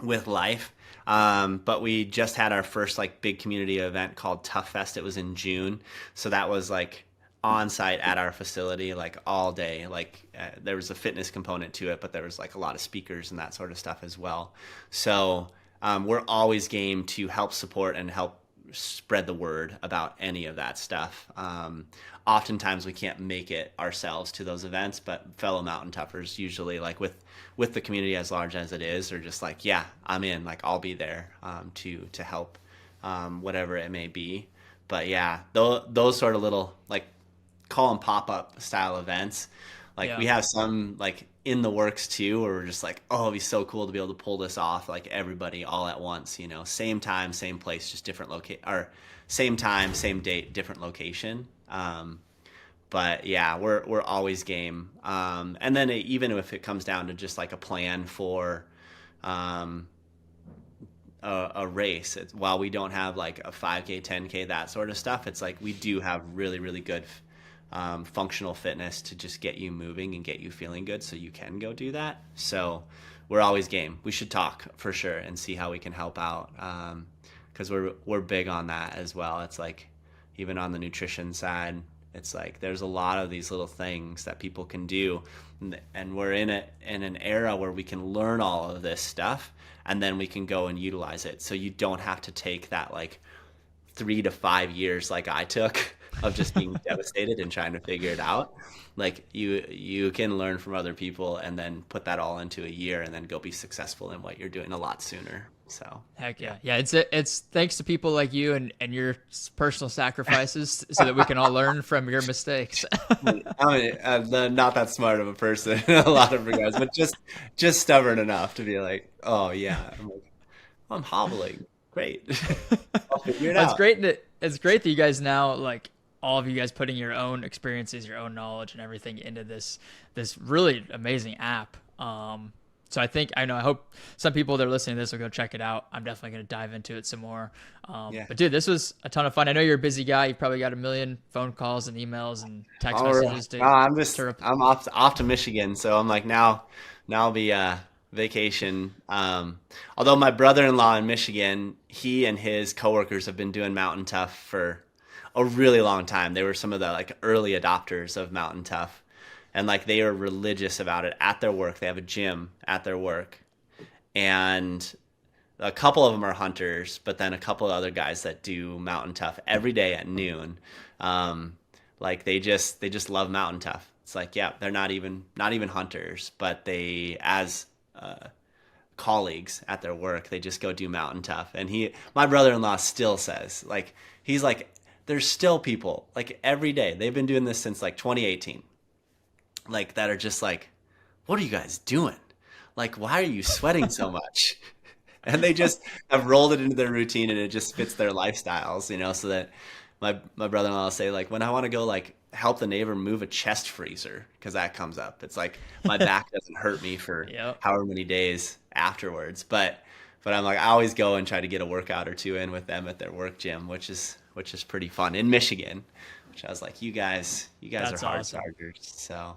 with life. But we just had our first like big community event called Tough Fest. It was in June. So that was like on site at our facility, like all day. Like there was a fitness component to it, but there was like a lot of speakers and that sort of stuff as well. So we're always game to help support and help spread the word about any of that stuff. Oftentimes we can't make it ourselves to those events, but fellow mountain toughers usually, like with the community as large as it is, are just like, yeah, I'm in, like I'll be there to help whatever it may be. But yeah, those sort of little, like, call them pop-up style events, like we have some like in the works too, where we're just like, oh, it'd be so cool to be able to pull this off, like everybody all at once, same time, same place, just different or same time, same date, different location. But yeah, we're always game. And then even if it comes down to just like a plan for a race, while we don't have like a 5K, 10K, that sort of stuff, it's like we do have really, really good functional fitness to just get you moving and get you feeling good so you can go do that. So we're always game. We should talk for sure and see how we can help out, because we're big on that as well. It's like even on the nutrition side, it's like there's a lot of these little things that people can do, and we're in an era where we can learn all of this stuff and then we can go and utilize it. So you don't have to take that like 3 to 5 years like I took of just being devastated and trying to figure it out. Like you can learn from other people and then put that all into a year and then go be successful in what you're doing a lot sooner. So heck yeah. It's thanks to people like you and your personal sacrifices so that we can all learn from your mistakes. I mean, I'm not that smart of a person in a lot of regards, but just stubborn enough to be like, oh yeah, I'm like, I'm hobbling. Great. I'll figure it out. It's great that you guys now, like all of you guys, putting your own experiences, your own knowledge and everything into this really amazing app. So I hope some people that are listening to this will go check it out. I'm definitely going to dive into it some more. But dude, this was a ton of fun. I know you're a busy guy. You've probably got a million phone calls and emails and text messages. I'm off to Michigan. So I'm like, now I'll be, vacation. Although my brother-in-law in Michigan, he and his coworkers have been doing Mountain Tough for a really long time. They were some of the like early adopters of Mountain Tough, and like they are religious about it at their work. They have a gym at their work, and a couple of them are hunters, but then a couple of other guys that do Mountain Tough every day at noon. Like they just love Mountain Tough. It's like, yeah, they're not even hunters, but they, as colleagues at their work, they just go do Mountain Tough. And my brother-in-law still says, like, he's like, there's still people like every day, they've been doing this since like 2018, like that are just like, what are you guys doing? Like, why are you sweating so much? And they just have rolled it into their routine, and it just fits their lifestyles, so that my brother-in-law will say, like, when I want to go like help the neighbor move a chest freezer, because that comes up. It's like my back doesn't hurt me for Yep. however many days afterwards. But I'm like, I always go and try to get a workout or two in with them at their work gym, which is pretty fun in Michigan. Which I was like, you guys That's are hard awesome. chargers. So,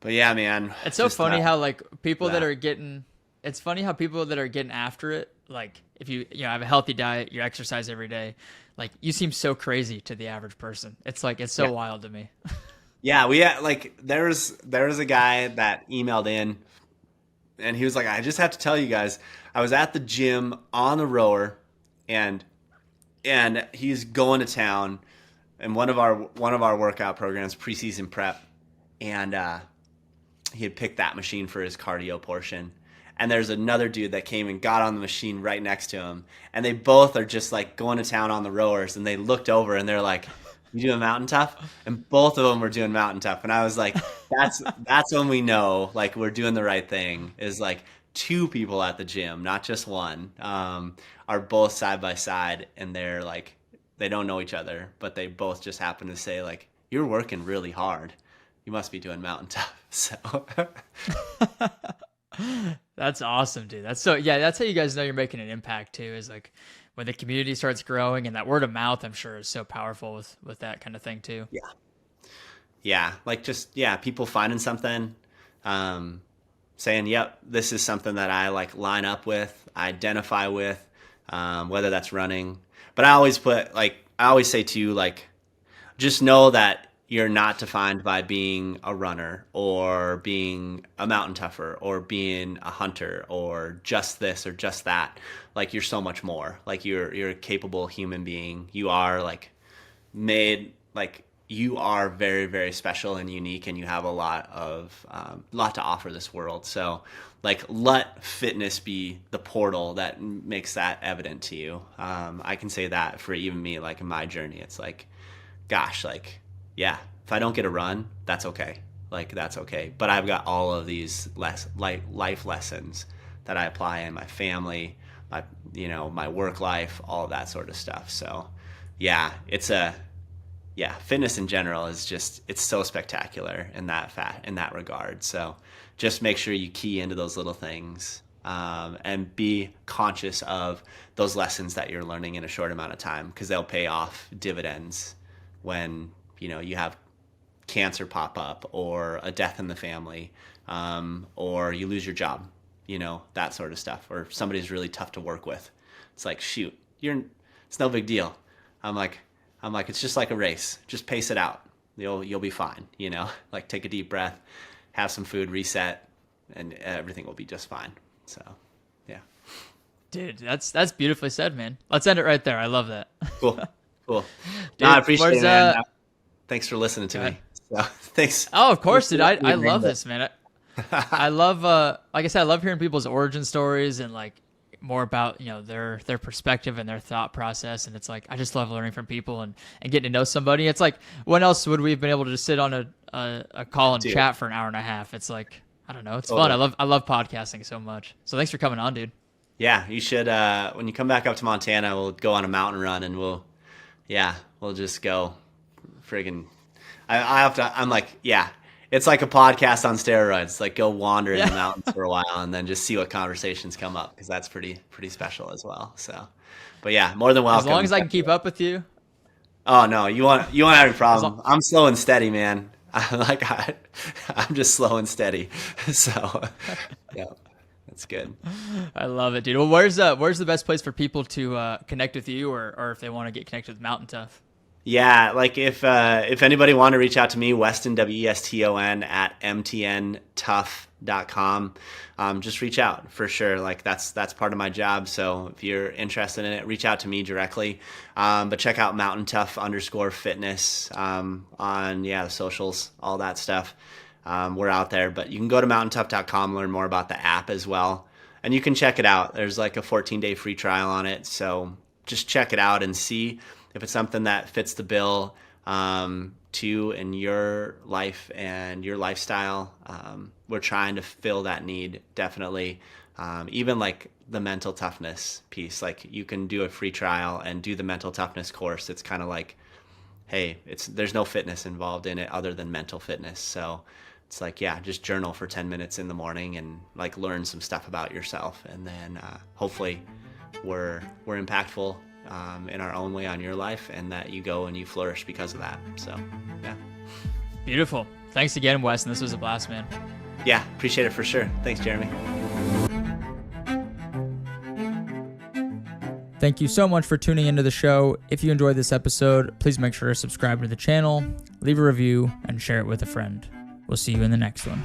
but yeah, man, It's so funny how like people that that. are getting it's funny how people that are getting after it, like if you have a healthy diet, you exercise every day, like you seem so crazy to the average person. It's like it's so wild to me. Yeah, we had, like there was a guy that emailed in, and he was like, I just have to tell you guys, I was at the gym on the rower, and he's going to town in one of our workout programs, preseason prep, and he had picked that machine for his cardio portion. And there's another dude that came and got on the machine right next to him, and they both are just like going to town on the rowers, and they looked over and they're like, you doing mountain tough? And both of them were doing mountain tough. And I was like, that's when we know like we're doing the right thing, is like two people at the gym, not just one, are both side by side, and they're like, they don't know each other, but they both just happen to say like, you're working really hard. You must be doing mountain tough. So That's awesome, dude. That's how you guys know you're making an impact too, is like when the community starts growing, and that word of mouth, I'm sure, is so powerful with that kind of thing too. yeah, like just people finding something, saying, yep, this is something that I like line up with, identify with, whether that's running. But I always say too, like, just know that you're not defined by being a runner or being a mountain tougher or being a hunter or just this or just that. Like, you're so much more. Like, you're a capable human being. You are like made, like, you are very, very special and unique, and you have a lot to offer this world. So like, let fitness be the portal that makes that evident to you. I can say that for even me, like in my journey, it's like, gosh, like, yeah, if I don't get a run, that's okay. Like, that's okay. But I've got all of these life lessons that I apply in my family, my work life, all of that sort of stuff. So yeah, fitness in general is just, it's so spectacular in that regard. So just make sure you key into those little things, and be conscious of those lessons that you're learning in a short amount of time, because they'll pay off dividends when you have cancer pop up, or a death in the family, or you lose your job, that sort of stuff, or somebody's really tough to work with. It's like, shoot, it's no big deal. I'm like, it's just like a race. Just pace it out. You'll be fine. Like, take a deep breath, have some food, reset, and everything will be just fine. So, yeah. Dude, that's beautifully said, man. Let's end it right there. I love that. Cool. Dude, No, I appreciate it, man. Thanks for listening to me. So, thanks. Oh, of course, dude. I love this, man. I love, like I said, I love hearing people's origin stories, and like more about their perspective and their thought process. And it's like, I just love learning from people and getting to know somebody. It's like, when else would we have been able to just sit on a call and chat for an hour and a half? It's like, I don't know, it's fun. I love podcasting so much. So thanks for coming on, dude. Yeah, you should, when you come back up to Montana, we'll go on a mountain run, and we'll just go friggin', I'm like, yeah, it's like a podcast on steroids. Like, go wander in the mountains for a while, and then just see what conversations come up, because that's pretty special as well. So, but yeah, more than welcome. As long as I can keep up with you. Oh no, you want have any problem? I'm slow and steady, man. I'm just slow and steady. So, yeah, that's good. I love it, dude. Well, where's the best place for people to connect with you, or if they want to get connected with Mountain Tough? Yeah, like if anybody want to reach out to me, Weston, Weston at MTNTOUGH.com, just reach out for sure. Like, that's part of my job. So if you're interested in it, reach out to me directly. But check out Mountain Tough _fitness on the socials, all that stuff. We're out there, but you can go to mountaintough.com, learn more about the app as well, and you can check it out. There's like a 14-day free trial on it, so just check it out and see if it's something that fits the bill in your life and your lifestyle. we're trying to fill that need, definitely. Even like the mental toughness piece, like you can do a free trial and do the mental toughness course. It's kind of like, hey, there's no fitness involved in it other than mental fitness. So it's like, yeah, just journal for 10 minutes in the morning and like learn some stuff about yourself. And then hopefully we're impactful in our own way on your life, and that you go and you flourish because of that. So, yeah. Beautiful. Thanks again, Weston. This was a blast, man. Yeah, appreciate it for sure. Thanks, Jeremy. Thank you so much for tuning into the show. If you enjoyed this episode, please make sure to subscribe to the channel, leave a review, and share it with a friend. We'll see you in the next one.